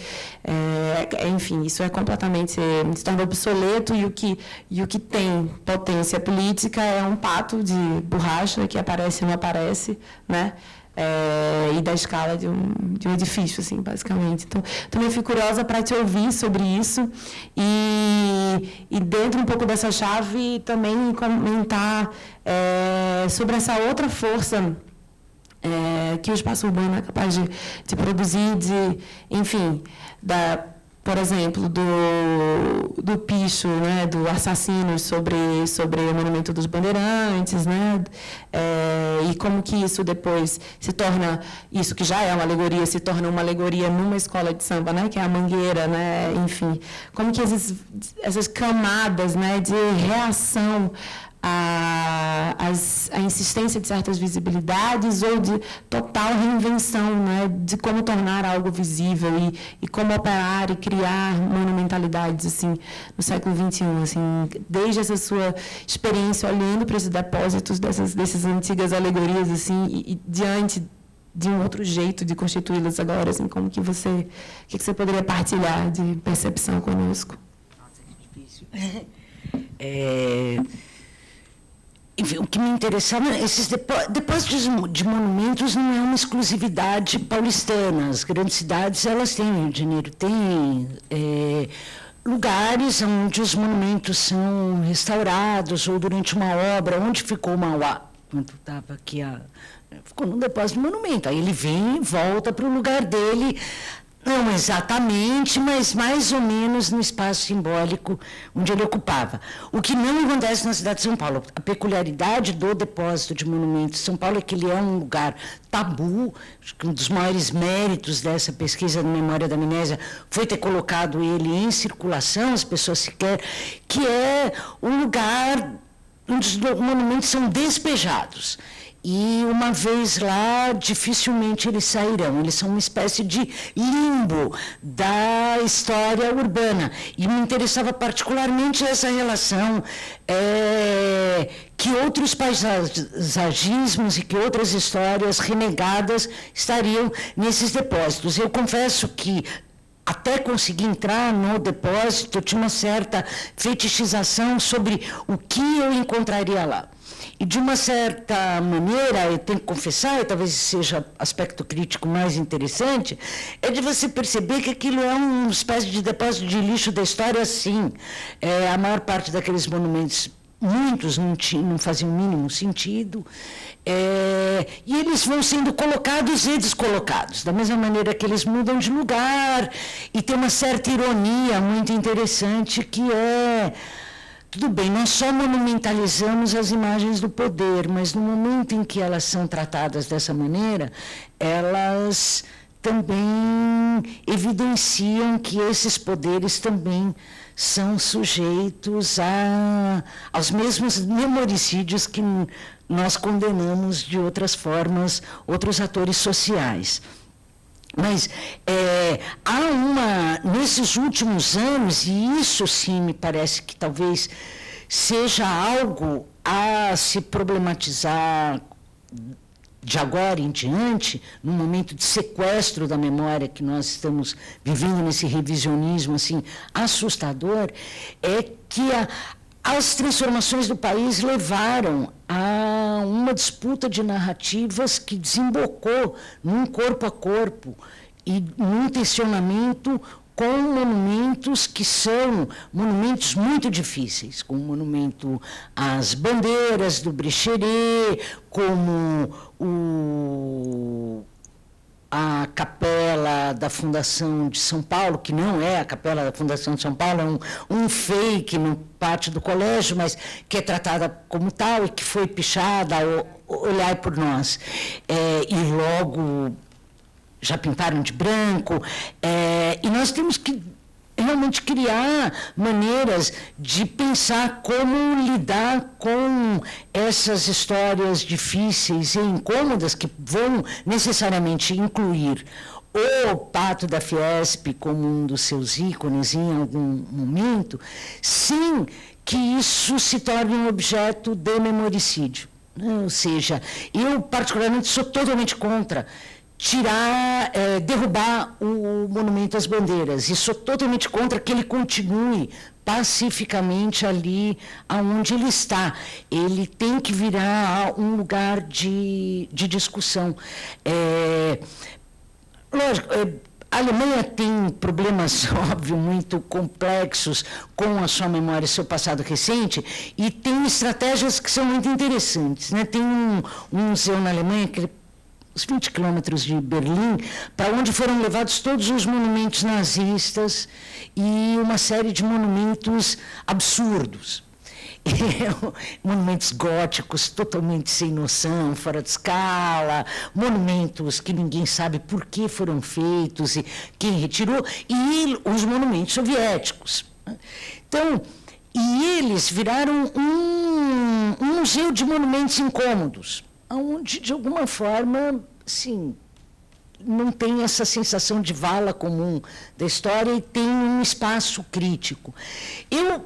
Enfim, isso é completamente, se torna obsoleto, e o que tem potência política é um pato de borracha que aparece e não aparece, né, e da escala de um edifício, assim, basicamente. Então, também fico curiosa para te ouvir sobre isso e dentro um pouco dessa chave, também comentar sobre essa outra força que o espaço urbano é capaz de produzir, enfim, por exemplo, do Picho, né, do Assassinos, sobre o Monumento dos Bandeirantes, né, e como que isso depois se torna, isso que já é uma alegoria, se torna uma alegoria numa escola de samba, né, que é a Mangueira, né, enfim, como que essas camadas, né, de reação a insistência de certas visibilidades ou de total reinvenção, né, de como tornar algo visível e como operar e criar monumentalidades, assim, no século XXI, assim, desde essa sua experiência olhando para esses depósitos dessas antigas alegorias, assim, e diante de um outro jeito de constituí-las agora, assim, como que o que você poderia partilhar de percepção conosco? Nossa, que difícil. Enfim, o que me interessava, esses depósitos de monumentos não é uma exclusividade paulistana. As grandes cidades, elas têm, Rio de Janeiro tem lugares onde os monumentos são restaurados, ou durante uma obra, onde ficou o Mauá, quando estava aqui, ficou num depósito de monumento. Aí ele vem e volta para o lugar dele, não exatamente, mas mais ou menos no espaço simbólico onde ele ocupava. O que não acontece na cidade de São Paulo. A peculiaridade do depósito de monumentos de São Paulo é que ele é um lugar tabu. Acho que um dos maiores méritos dessa pesquisa de memória da amnésia foi ter colocado ele em circulação, as pessoas sequer, que é um lugar onde os monumentos são despejados. E, uma vez lá, dificilmente eles sairão. Eles são uma espécie de limbo da história urbana. E me interessava particularmente essa relação que outros paisagismos e que outras histórias renegadas estariam nesses depósitos. Eu confesso que, até conseguir entrar no depósito, eu tinha uma certa fetichização sobre o que eu encontraria lá. E, de uma certa maneira, eu tenho que confessar, e talvez seja o aspecto crítico mais interessante, é de você perceber que aquilo é uma espécie de depósito de lixo da história, sim. A maior parte daqueles monumentos, muitos não faziam o mínimo sentido, e eles vão sendo colocados e descolocados, da mesma maneira que eles mudam de lugar, e tem uma certa ironia muito interessante, que tudo bem, nós só monumentalizamos as imagens do poder, mas no momento em que elas são tratadas dessa maneira, elas também evidenciam que esses poderes também são sujeitos aos mesmos memoricídios que nós condenamos de outras formas, outros atores sociais. Mas nesses últimos anos, e isso sim me parece que talvez seja algo a se problematizar de agora em diante, no momento de sequestro da memória que nós estamos vivendo nesse revisionismo assim assustador, é que as transformações do país levaram a uma disputa de narrativas que desembocou num corpo a corpo e num tensionamento com monumentos que são monumentos muito difíceis, como o monumento às bandeiras do Brecheret, como a capela da Fundação de São Paulo, que não é a capela da Fundação de São Paulo, é um fake no pátio do colégio, mas que é tratada como tal e que foi pichada, olhai por nós. E logo já pintaram de branco, e nós temos que realmente criar maneiras de pensar como lidar com essas histórias difíceis e incômodas que vão necessariamente incluir o Pátio da Fiesp como um dos seus ícones em algum momento, sem que isso se torne um objeto de memoricídio. Ou seja, eu particularmente sou totalmente contra derrubar o monumento às bandeiras. E sou totalmente contra que ele continue pacificamente ali aonde ele está. Ele tem que virar um lugar de discussão. Lógico, a Alemanha tem problemas, óbvio, muito complexos com a sua memória e seu passado recente, e tem estratégias que são muito interessantes, né? Tem um museu na Alemanha que uns 20 quilômetros de Berlim, para onde foram levados todos os monumentos nazistas e uma série de monumentos absurdos. Monumentos góticos totalmente sem noção, fora de escala, monumentos que ninguém sabe por que foram feitos e quem retirou, e os monumentos soviéticos. Então, e eles viraram um museu de monumentos incômodos, onde, de alguma forma, sim, não tem essa sensação de vala comum da história e tem um espaço crítico. Eu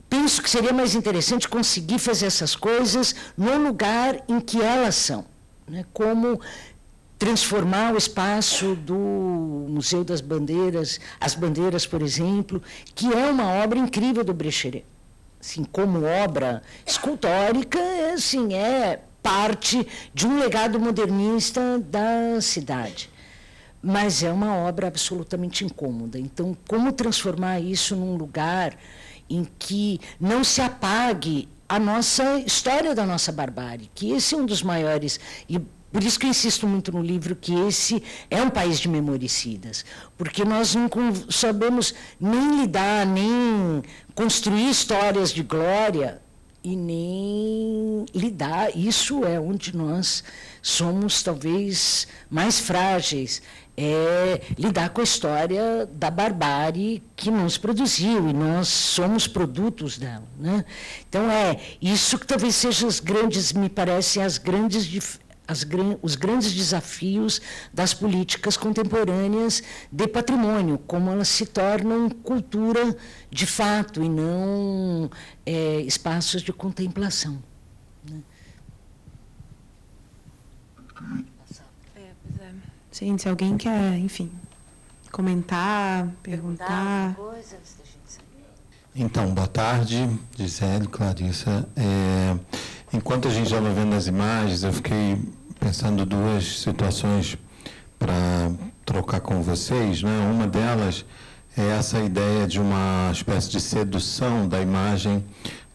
penso que seria mais interessante conseguir fazer essas coisas no lugar em que elas são, né? Como transformar o espaço do Museu das Bandeiras, as bandeiras, por exemplo, que é uma obra incrível do Brecheret. Assim, como obra escultórica, assim, é parte de um legado modernista da cidade. Mas é uma obra absolutamente incômoda. Então, como transformar isso num lugar em que não se apague a nossa história da nossa barbárie, que esse é um dos maiores, e por isso que eu insisto muito no livro, que esse é um país de memoricidas, porque nós não sabemos nem lidar, nem construir histórias de glória, e nem lidar, isso é onde nós somos talvez mais frágeis, lidar com a história da barbárie que nos produziu, e nós somos produtos dela, né? Então, isso que talvez sejam me parecem os grandes desafios das políticas contemporâneas de patrimônio, como elas se tornam cultura de fato e não espaços de contemplação, né? Pois é. Gente, se alguém quer, enfim, comentar, perguntar. Então, boa tarde, Gisele, Clarissa. Enquanto a gente estava vendo as imagens, eu fiquei pensando duas situações para trocar com vocês, né? Uma delas é essa ideia de uma espécie de sedução da imagem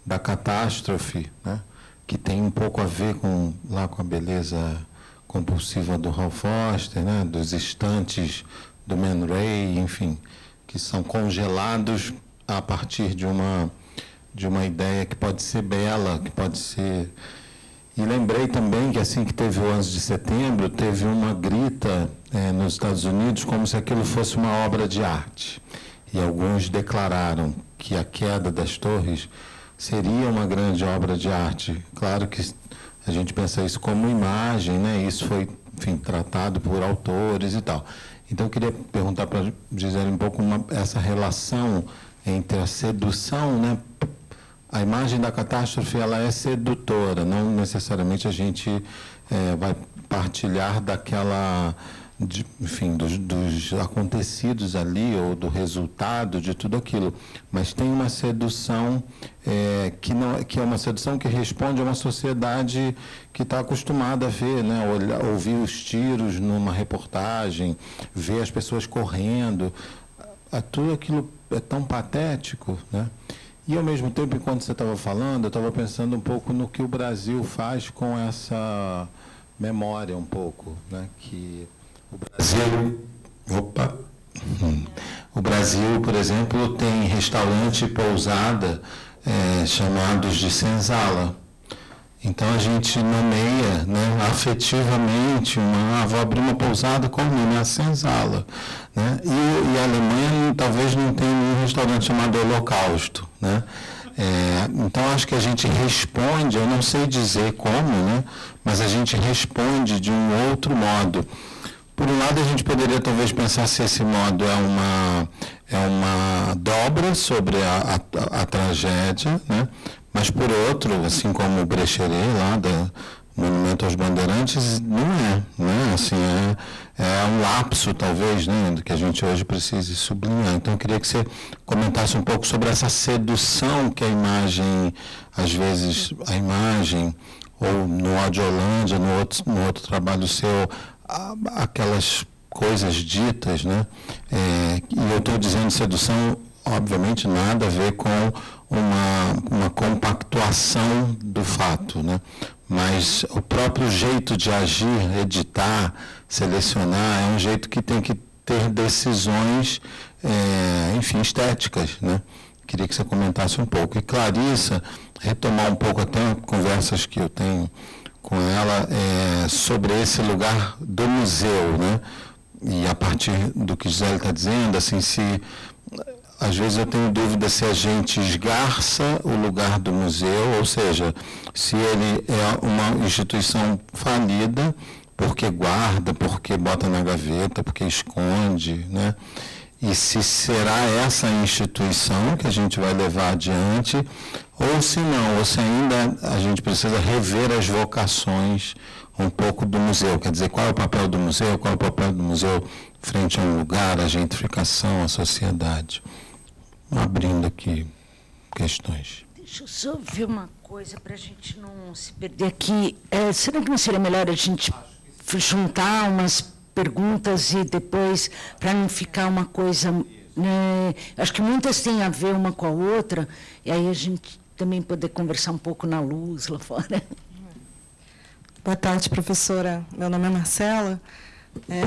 da catástrofe, né? Que tem um pouco a ver com a beleza compulsiva do Hal Foster, né? Dos instantes do Man Ray, enfim, que são congelados a partir de uma ideia que pode ser bela, que pode ser... E lembrei também que assim que teve o 11 de setembro, teve uma grita nos Estados Unidos como se aquilo fosse uma obra de arte. E alguns declararam que a queda das torres seria uma grande obra de arte. Claro que a gente pensa isso como imagem, né? Isso foi, enfim, tratado por autores e tal. Então, eu queria perguntar para a Gisele um pouco essa relação entre a sedução, né? A imagem da catástrofe, ela é sedutora, não necessariamente a gente vai partilhar daquela, enfim, dos acontecidos ali, ou do resultado de tudo aquilo, mas tem uma sedução que é uma sedução que responde a uma sociedade que está acostumada a ver, né? Ouvir os tiros numa reportagem, ver as pessoas correndo, tudo aquilo é tão patético, né? E, ao mesmo tempo, enquanto você estava falando, eu estava pensando um pouco no que o Brasil faz com essa memória, um pouco, né? Que o Brasil, por exemplo, tem restaurante e pousada chamados de senzala. Então, a gente nomeia, né, afetivamente, vou abrir uma pousada com o nome, a senzala. Né? E a Alemanha talvez não tenha nenhum restaurante chamado Holocausto. Né? Então, acho que a gente responde, eu não sei dizer como, né, mas a gente responde de um outro modo. Por um lado, a gente poderia talvez pensar se esse modo é uma dobra sobre a tragédia, né? Mas, por outro, assim como o Brecheret, lá do Monumento aos Bandeirantes, não é, né? Assim, é um lapso, talvez, né, que a gente hoje precise sublinhar. Então, eu queria que você comentasse um pouco sobre essa sedução que a imagem, às vezes, ou no Audiolândia, no outro trabalho seu, aquelas coisas ditas, né? E eu estou dizendo sedução, obviamente, nada a ver com uma compactuação do fato, né? Mas o próprio jeito de agir, editar, selecionar, é um jeito que tem que ter decisões, enfim, estéticas, né? Queria que você comentasse um pouco. E Clarissa, retomar um pouco até conversas que eu tenho com ela sobre esse lugar do museu, né? E a partir do que Gisele está dizendo, assim, às vezes eu tenho dúvida se a gente esgarça o lugar do museu, ou seja, se ele é uma instituição falida, porque guarda, porque bota na gaveta, porque esconde, né? E se será essa instituição que a gente vai levar adiante, ou se não, ou se ainda a gente precisa rever as vocações um pouco do museu. Quer dizer, qual é o papel do museu, qual é o papel do museu frente a um lugar, a gentrificação, a sociedade. Abrindo aqui questões. Deixa eu só ver uma coisa para a gente não se perder aqui. Será que não seria melhor a gente juntar umas perguntas e depois, para não ficar uma coisa... Né, acho que muitas têm a ver uma com a outra, e aí a gente também poder conversar um pouco na luz lá fora. Boa tarde, professora. Meu nome é Marcela.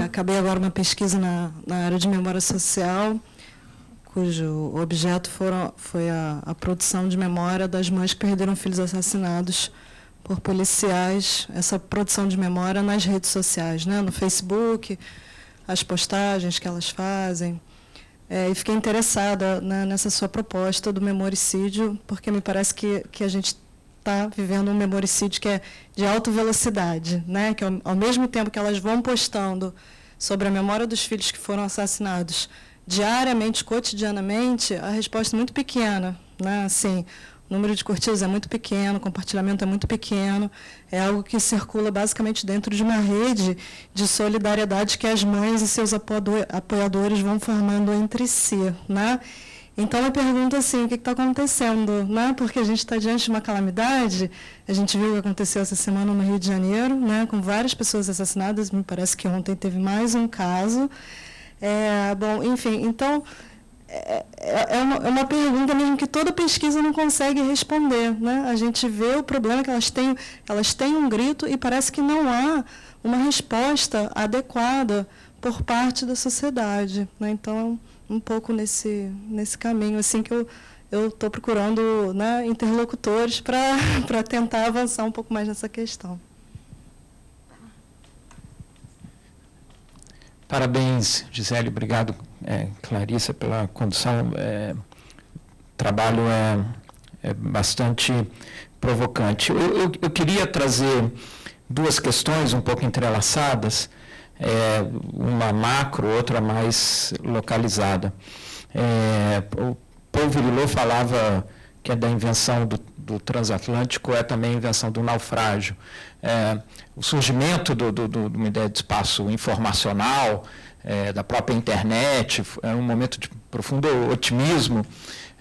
Acabei agora uma pesquisa na área de memória social, cujo objeto foi a produção de memória das mães que perderam filhos assassinados por policiais, essa produção de memória nas redes sociais, né, no Facebook, as postagens que elas fazem. E fiquei interessada, né, nessa sua proposta do memoricídio, porque me parece que a gente está vivendo um memoricídio que é de alta velocidade, né, que ao mesmo tempo que elas vão postando sobre a memória dos filhos que foram assassinados diariamente, cotidianamente, a resposta é muito pequena, né, assim, o número de curtidas é muito pequeno, o compartilhamento é muito pequeno, é algo que circula basicamente dentro de uma rede de solidariedade que as mães e seus apoiadores vão formando entre si, né? Então, eu pergunto assim, o que está acontecendo, né? Porque a gente está diante de uma calamidade, a gente viu o que aconteceu essa semana no Rio de Janeiro, né, com várias pessoas assassinadas, me parece que ontem teve mais um caso. Bom, enfim, então... É uma pergunta mesmo que toda pesquisa não consegue responder, né? A gente vê o problema que elas têm um grito e parece que não há uma resposta adequada por parte da sociedade, né? Então, um pouco nesse caminho assim que eu estou procurando, né, interlocutores para tentar avançar um pouco mais nessa questão. Parabéns, Gisele, obrigado, Clarissa, pela condução. O trabalho é bastante provocante. Eu queria trazer duas questões um pouco entrelaçadas, uma macro, outra mais localizada. O Paul Virilot falava que da invenção do transatlântico é também a invenção do naufrágio. O surgimento de uma ideia de espaço informacional, da própria internet, é um momento de profundo otimismo,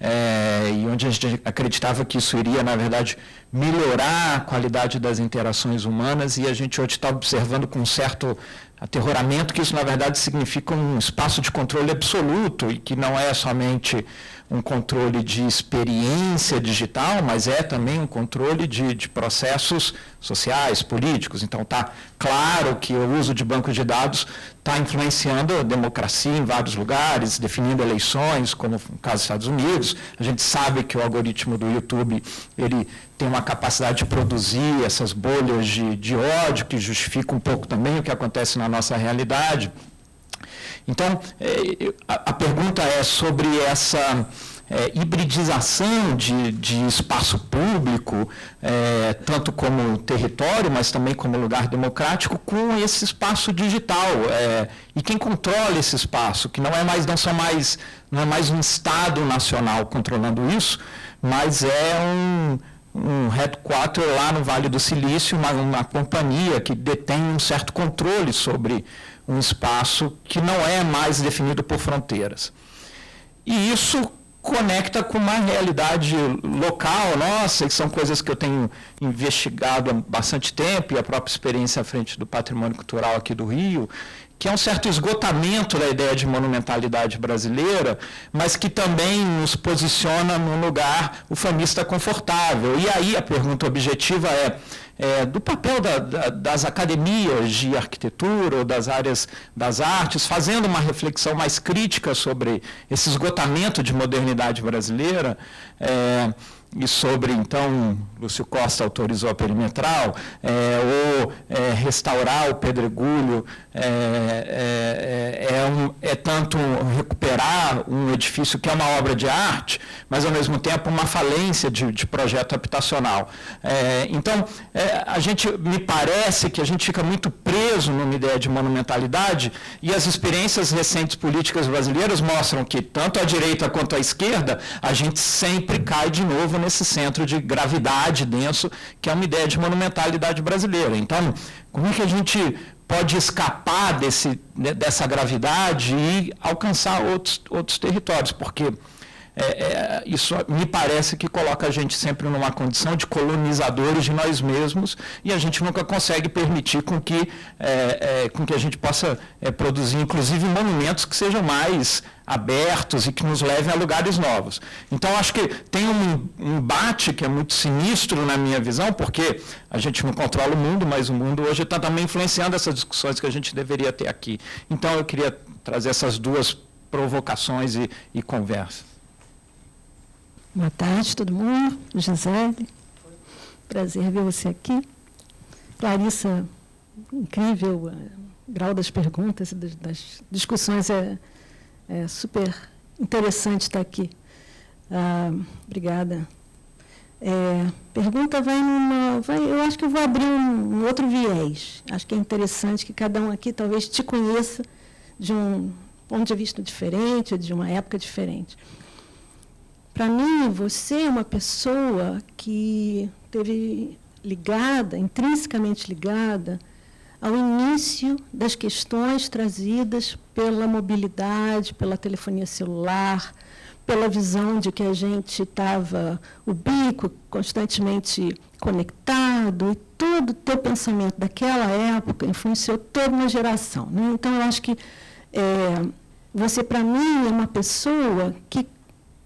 e onde a gente acreditava que isso iria, na verdade, melhorar a qualidade das interações humanas, e a gente hoje está observando com um certo aterroramento que isso, na verdade, significa um espaço de controle absoluto, e que não é somente um controle de experiência digital, mas é também um controle de processos sociais, políticos. Então, está claro que o uso de bancos de dados está influenciando a democracia em vários lugares, definindo eleições, como no caso dos Estados Unidos. A gente sabe que o algoritmo do YouTube, ele tem uma capacidade de produzir essas bolhas de ódio, que justifica um pouco também o que acontece na nossa realidade. Então, a pergunta é sobre essa hibridização de espaço público, tanto como território, mas também como lugar democrático, com esse espaço digital. E quem controla esse espaço, que não é mais um Estado nacional controlando isso, mas é um headquarter lá no Vale do Silício, uma companhia que detém um certo controle sobre um espaço que não é mais definido por fronteiras. E isso conecta com uma realidade local nossa, que são coisas que eu tenho investigado há bastante tempo, e a própria experiência à frente do patrimônio cultural aqui do Rio, que é um certo esgotamento da ideia de monumentalidade brasileira, mas que também nos posiciona num lugar ufanista confortável. E aí a pergunta objetiva do papel das academias de arquitetura ou das áreas das artes, fazendo uma reflexão mais crítica sobre esse esgotamento de modernidade brasileira, e sobre, então, Lúcio Costa autorizou a perimetral, restaurar o Pedregulho, tanto recuperar um edifício que é uma obra de arte, mas, ao mesmo tempo, uma falência de projeto habitacional. Então, me parece que a gente fica muito preso numa ideia de monumentalidade, e as experiências recentes políticas brasileiras mostram que, tanto a direita quanto a esquerda, a gente sempre cai de novo nesse centro de gravidade denso, que é uma ideia de monumentalidade brasileira. Então, como é que a gente pode escapar dessa gravidade e alcançar outros territórios? Porque isso me parece que coloca a gente sempre numa condição de colonizadores de nós mesmos, e a gente nunca consegue permitir com que a gente possa produzir, inclusive, monumentos que sejam mais abertos e que nos levem a lugares novos. Então, acho que tem um embate que é muito sinistro na minha visão, porque a gente não controla o mundo, mas o mundo hoje está também influenciando essas discussões que a gente deveria ter aqui. Então, eu queria trazer essas duas provocações e conversas. Boa tarde, todo mundo. Gisele, prazer ver você aqui. Clarissa, incrível o grau das perguntas e das discussões, é super interessante estar aqui. Obrigada. Pergunta eu acho que eu vou abrir um outro viés. Acho que é interessante que cada um aqui talvez te conheça de um ponto de vista diferente, de uma época diferente. Para mim, você é uma pessoa que esteve intrinsecamente ligada ao início das questões trazidas pela mobilidade, pela telefonia celular, pela visão de que a gente estava ubiquo, constantemente conectado, e todo o teu pensamento daquela época influenciou toda uma geração, né? Então, eu acho que você, para mim, é uma pessoa que,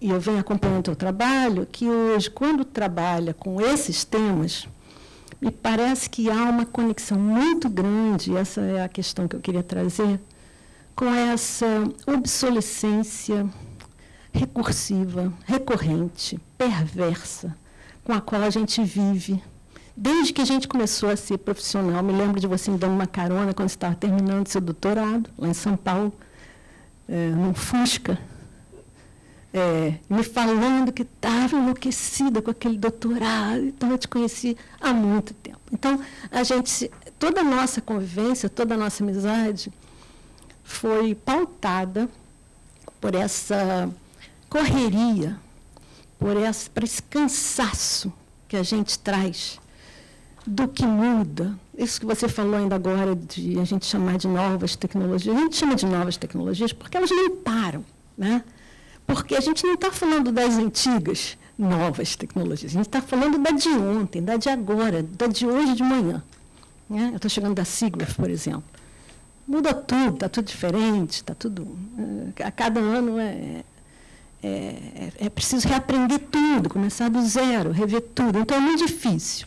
e eu venho acompanhando o teu trabalho, que hoje, quando trabalha com esses temas, me parece que há uma conexão muito grande, e essa é a questão que eu queria trazer, com essa obsolescência recursiva, recorrente, perversa, com a qual a gente vive. Desde que a gente começou a ser profissional, me lembro de você me dando uma carona quando você estava terminando seu doutorado, lá em São Paulo, num Fusca, me falando que estava enlouquecida com aquele doutorado, então eu te conheci há muito tempo. Então, toda a nossa convivência, toda a nossa amizade foi pautada por essa correria, por esse cansaço que a gente traz do que muda. Isso que você falou ainda agora de a gente chamar de novas tecnologias. A gente chama de novas tecnologias porque elas não param, né? Porque a gente não está falando das antigas novas tecnologias, a gente está falando da de ontem, da de agora, da de hoje de manhã. Né? Eu estou chegando da Sigma, por exemplo. Muda tudo, está tudo diferente, está tudo... a cada ano é preciso reaprender tudo, começar do zero, rever tudo. Então, é muito difícil.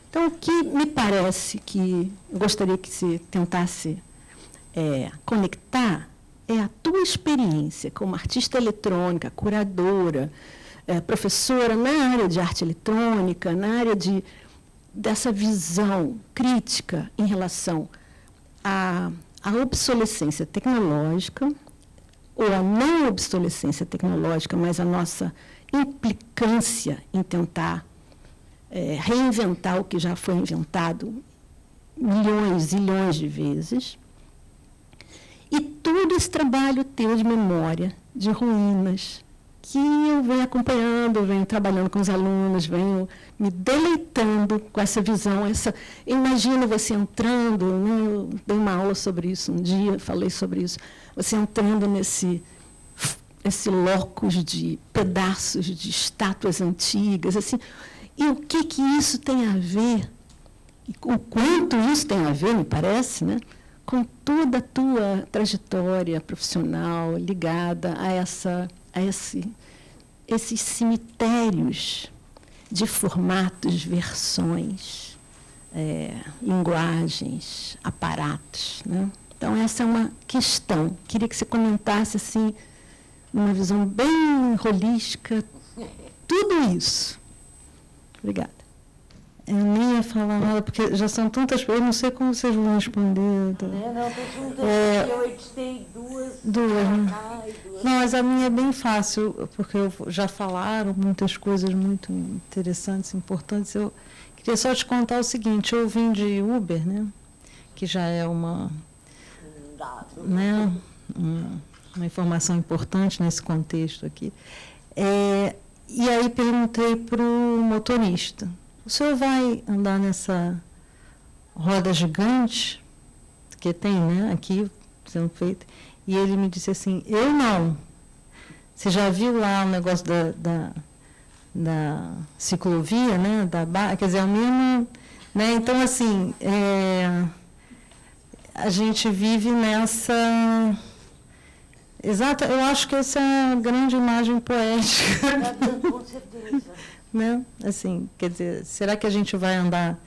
Então, o que me parece que eu gostaria que se tentasse conectar é a tua experiência como artista eletrônica, curadora, professora na área de arte eletrônica, na área dessa visão crítica em relação à obsolescência tecnológica, ou a não obsolescência tecnológica, mas a nossa implicância em tentar reinventar o que já foi inventado milhões, zilhões de vezes. E todo esse trabalho teu de memória, de ruínas, que eu venho acompanhando, eu venho trabalhando com os alunos, venho me deleitando com essa visão. Imagino você entrando, né, eu dei uma aula sobre isso um dia, falei sobre isso, você entrando esse locus de pedaços de estátuas antigas, assim, e o que isso tem a ver, o quanto isso tem a ver, me parece, né, com toda a tua trajetória profissional ligada a esses cemitérios de formatos, versões, linguagens, aparatos. Né? Então, essa é uma questão. Queria que você comentasse, assim, numa visão bem holística, tudo isso. Obrigada. Eu nem ia falar nada, porque já são tantas coisas, eu não sei como vocês vão responder. Eu editei duas. Né? Não, mas a minha é bem fácil, porque já falaram muitas coisas muito interessantes, importantes. Eu queria só te contar o seguinte, eu vim de Uber, né, que já é uma informação importante nesse contexto aqui. E aí perguntei para o motorista, o senhor vai andar nessa roda gigante que tem, né, aqui sendo feita? E ele me disse assim, eu não. Você já viu lá o negócio da ciclovia, né, quer dizer, é o mesmo, né? Então, assim, a gente vive nessa... Exato, eu acho que essa é a grande imagem poética. Com certeza. Né? Assim, quer dizer, será que a gente vai andar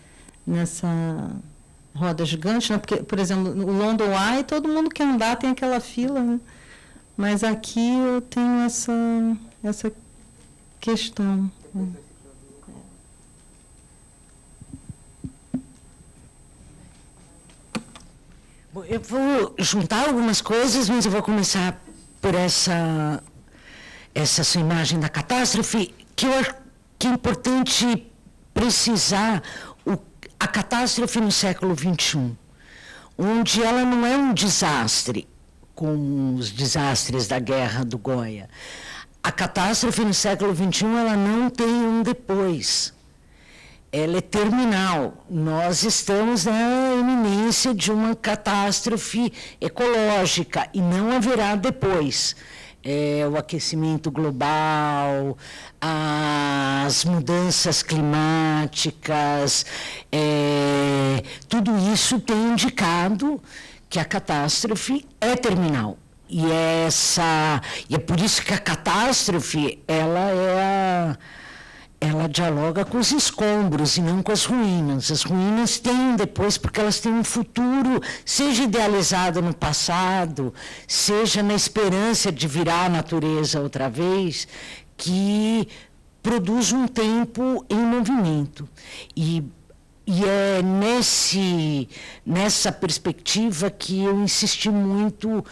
nessa roda gigante? Né? Porque, por exemplo, no London Eye, todo mundo quer andar, tem aquela fila, né? Mas aqui eu tenho essa questão. Né? Bom, eu vou juntar algumas coisas, mas eu vou começar por essa sua imagem da catástrofe, que eu acho que é importante precisar a catástrofe no século XXI, onde ela não é um desastre, como os desastres da guerra do Goya. A catástrofe no século XXI, ela não tem um depois. Ela é terminal. Nós estamos na iminência de uma catástrofe ecológica e não haverá depois. O aquecimento global, as mudanças climáticas, tudo isso tem indicado que a catástrofe é terminal. E é por isso que a catástrofe ela dialoga com os escombros e não com as ruínas. As ruínas têm depois, porque elas têm um futuro, seja idealizado no passado, seja na esperança de virar a natureza outra vez, que produz um tempo em movimento. E E é nessa perspectiva que eu insisti muito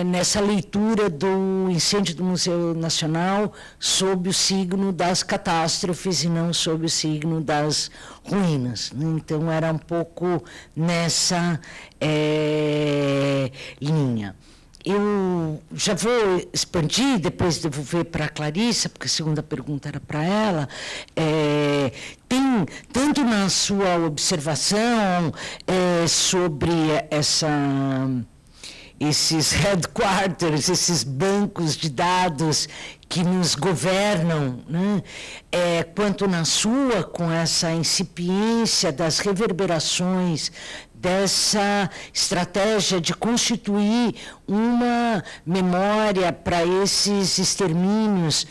nessa leitura do incêndio do Museu Nacional sob o signo das catástrofes e não sob o signo das ruínas. Então, era um pouco nessa linha. Eu já vou expandir, depois devolver para a Clarissa, porque a segunda pergunta era para ela. Tem, tanto na sua observação sobre esses headquarters, esses bancos de dados que nos governam, né? Quanto na sua, com essa incipiência das reverberações dessa estratégia de constituir uma memória para esses extermínios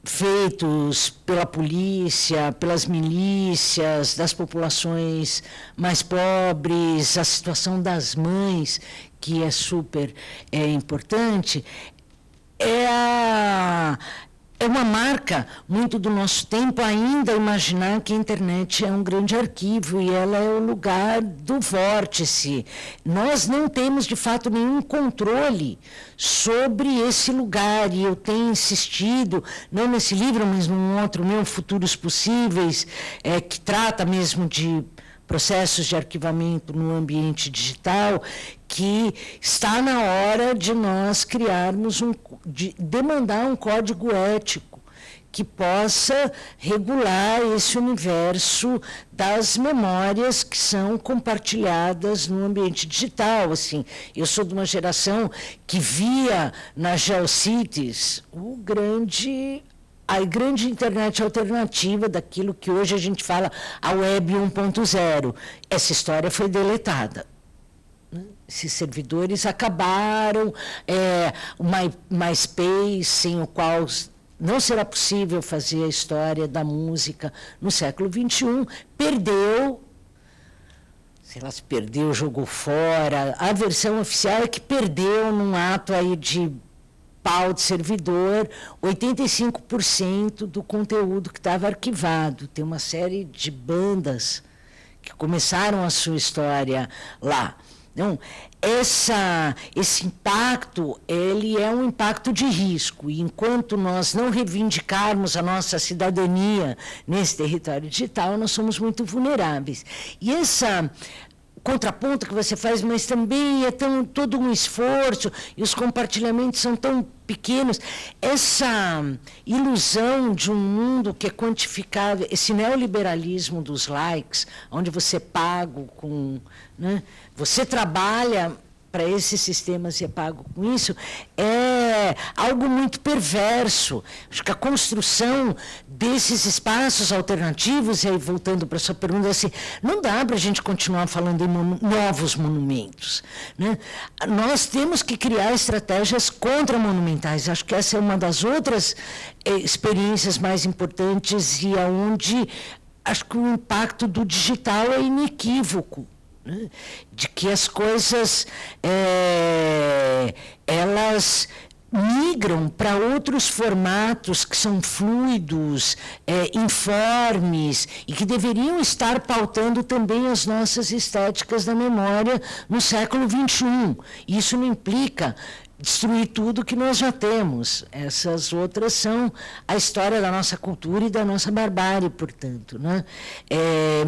feitos pela polícia, pelas milícias, das populações mais pobres, a situação das mães, que é super importante, é uma marca muito do nosso tempo ainda imaginar que a internet é um grande arquivo e ela é o lugar do vórtice. Nós não temos, de fato, nenhum controle sobre esse lugar, e eu tenho insistido, não nesse livro, mas num outro meu, Futuros Possíveis, que trata mesmo de processos de arquivamento no ambiente digital, que está na hora de nós criarmos de demandar um código ético que possa regular esse universo das memórias que são compartilhadas no ambiente digital. Assim, eu sou de uma geração que via na GeoCities a grande internet alternativa daquilo que hoje a gente fala a Web 1.0. Essa história foi deletada. Esses servidores acabaram, o MySpace, sem o qual não será possível fazer a história da música no século XXI, perdeu, sei lá se perdeu, jogou fora. A versão oficial é que perdeu num ato aí de pau de servidor, 85% do conteúdo que estava arquivado. Tem uma série de bandas que começaram a sua história lá. Então, esse impacto, ele é um impacto de risco, e enquanto nós não reivindicarmos a nossa cidadania nesse território digital, nós somos muito vulneráveis. E essa contraponto que você faz, mas também é todo um esforço, e os compartilhamentos são tão pequenos. Essa ilusão de um mundo que é quantificável, esse neoliberalismo dos likes, onde você é pago com... Né, você trabalha para esses sistemas e é pago com isso, é algo muito perverso. Acho que a construção desses espaços alternativos, e aí voltando para a sua pergunta, assim, não dá para a gente continuar falando em novos monumentos, né? Nós temos que criar estratégias contramonumentais. Acho que essa é uma das outras experiências mais importantes, e aonde acho que o impacto do digital é inequívoco, de que as coisas elas migram para outros formatos que são fluidos, informes, e que deveriam estar pautando também as nossas estéticas da memória no século XXI. Isso não implica destruir tudo que nós já temos. Essas outras são a história da nossa cultura e da nossa barbárie, portanto, né?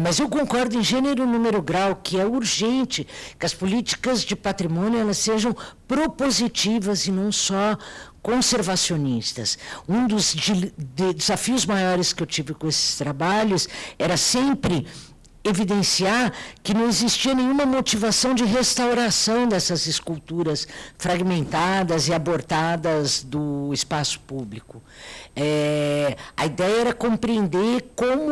Mas eu concordo em gênero, número, grau, que é urgente que as políticas de patrimônio elas sejam propositivas e não só conservacionistas. Um dos desafios maiores que eu tive com esses trabalhos era sempre evidenciar que não existia nenhuma motivação de restauração dessas esculturas fragmentadas e abortadas do espaço público. A ideia era compreender como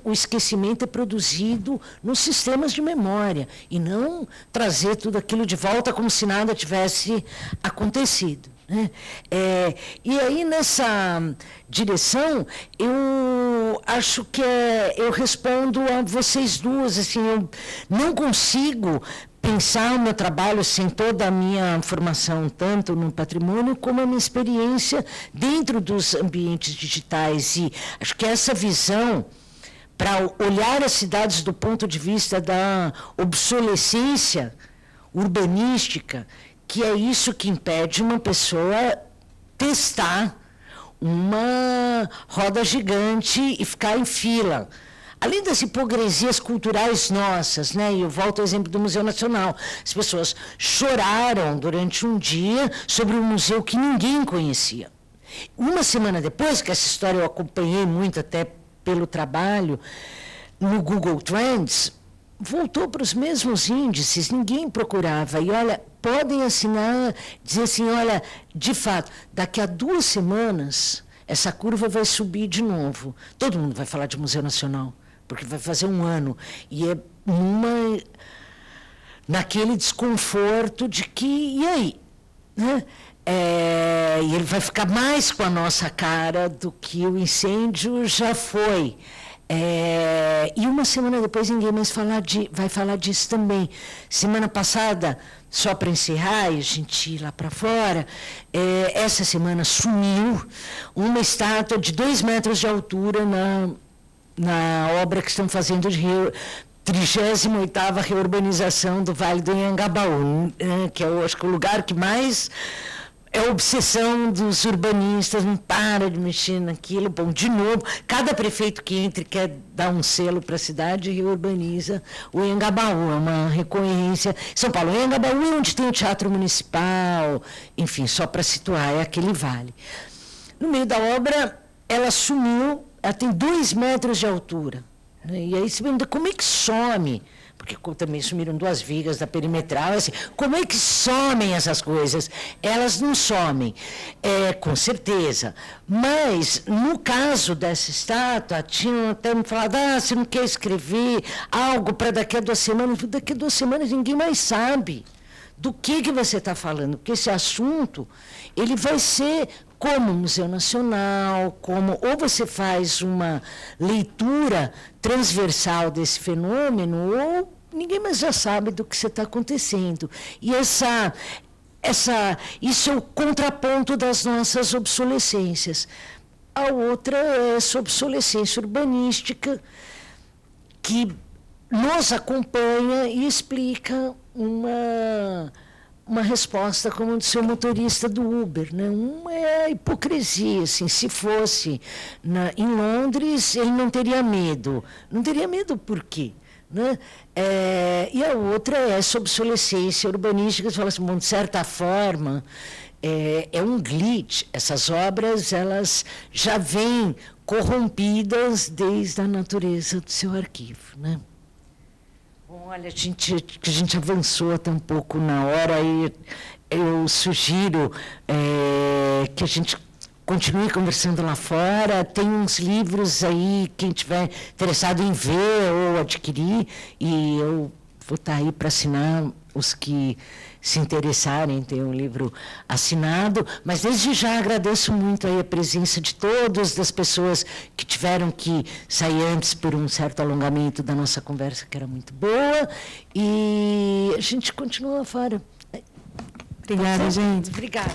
o esquecimento é produzido nos sistemas de memória, e não trazer tudo aquilo de volta como se nada tivesse acontecido. E aí, nessa direção, eu acho que eu respondo a vocês duas, assim, eu não consigo pensar o meu trabalho sem toda a minha formação, tanto no patrimônio, como a minha experiência dentro dos ambientes digitais. E acho que essa visão, para olhar as cidades do ponto de vista da obsolescência urbanística, que é isso que impede uma pessoa testar uma roda gigante e ficar em fila. Além das hipocrisias culturais nossas, né? E eu volto ao exemplo do Museu Nacional. As pessoas choraram durante um dia sobre um museu que ninguém conhecia. Uma semana depois, que essa história eu acompanhei muito até pelo trabalho, no Google Trends, voltou para os mesmos índices, ninguém procurava. E, olha, podem assinar, dizer assim, olha, de fato, daqui a 2 semanas, essa curva vai subir de novo. Todo mundo vai falar de Museu Nacional, porque vai fazer 1 ano. E é naquele desconforto de que, e aí? Né? E ele vai ficar mais com a nossa cara do que o incêndio já foi. E uma semana depois ninguém mais vai falar disso também. Semana passada, só para encerrar e a gente ir lá para fora, essa semana sumiu uma estátua de 2 metros de altura na obra que estão fazendo de 38ª reurbanização do Vale do Anhangabaú, que é, acho que, o lugar que mais é obsessão dos urbanistas, não para de mexer naquilo. Bom, de novo, cada prefeito que entra e quer dar um selo para a cidade reurbaniza o Anhangabaú, é uma recorrência. São Paulo, o Anhangabaú é onde tem o Teatro Municipal, enfim, só para situar, é aquele vale. No meio da obra, ela sumiu, ela tem 2 metros de altura. E aí você pergunta, como é que some? Porque também sumiram 2 vigas da perimetral, assim, como é que somem essas coisas? Elas não somem, com certeza. Mas, no caso dessa estátua, tinham até me falado, você não quer escrever algo para daqui a 2 semanas? Daqui a 2 semanas ninguém mais sabe do que você está falando, porque esse assunto, ele vai ser como Museu Nacional, ou você faz uma leitura transversal desse fenômeno, ou ninguém mais já sabe do que está acontecendo. E isso é o contraponto das nossas obsolescências. A outra é essa obsolescência urbanística que nos acompanha e explica uma resposta como do seu motorista do Uber, né? Uma é a hipocrisia, assim, se fosse em Londres, ele não teria medo. Não teria medo por quê? Né? E a outra é essa obsolescência urbanística, você fala assim, de certa forma, é um glitch. Essas obras, elas já vêm corrompidas desde a natureza do seu arquivo, né? Bom, olha, a gente avançou até um pouco na hora e eu sugiro que a gente continue conversando lá fora. Tem uns livros aí, quem tiver interessado em ver ou adquirir, e eu vou estar aí para assinar os que se interessarem em ter um livro assinado, mas desde já agradeço muito aí a presença de todas das pessoas que tiveram que sair antes por um certo alongamento da nossa conversa, que era muito boa, e a gente continua fora. Obrigada, gente. Obrigada.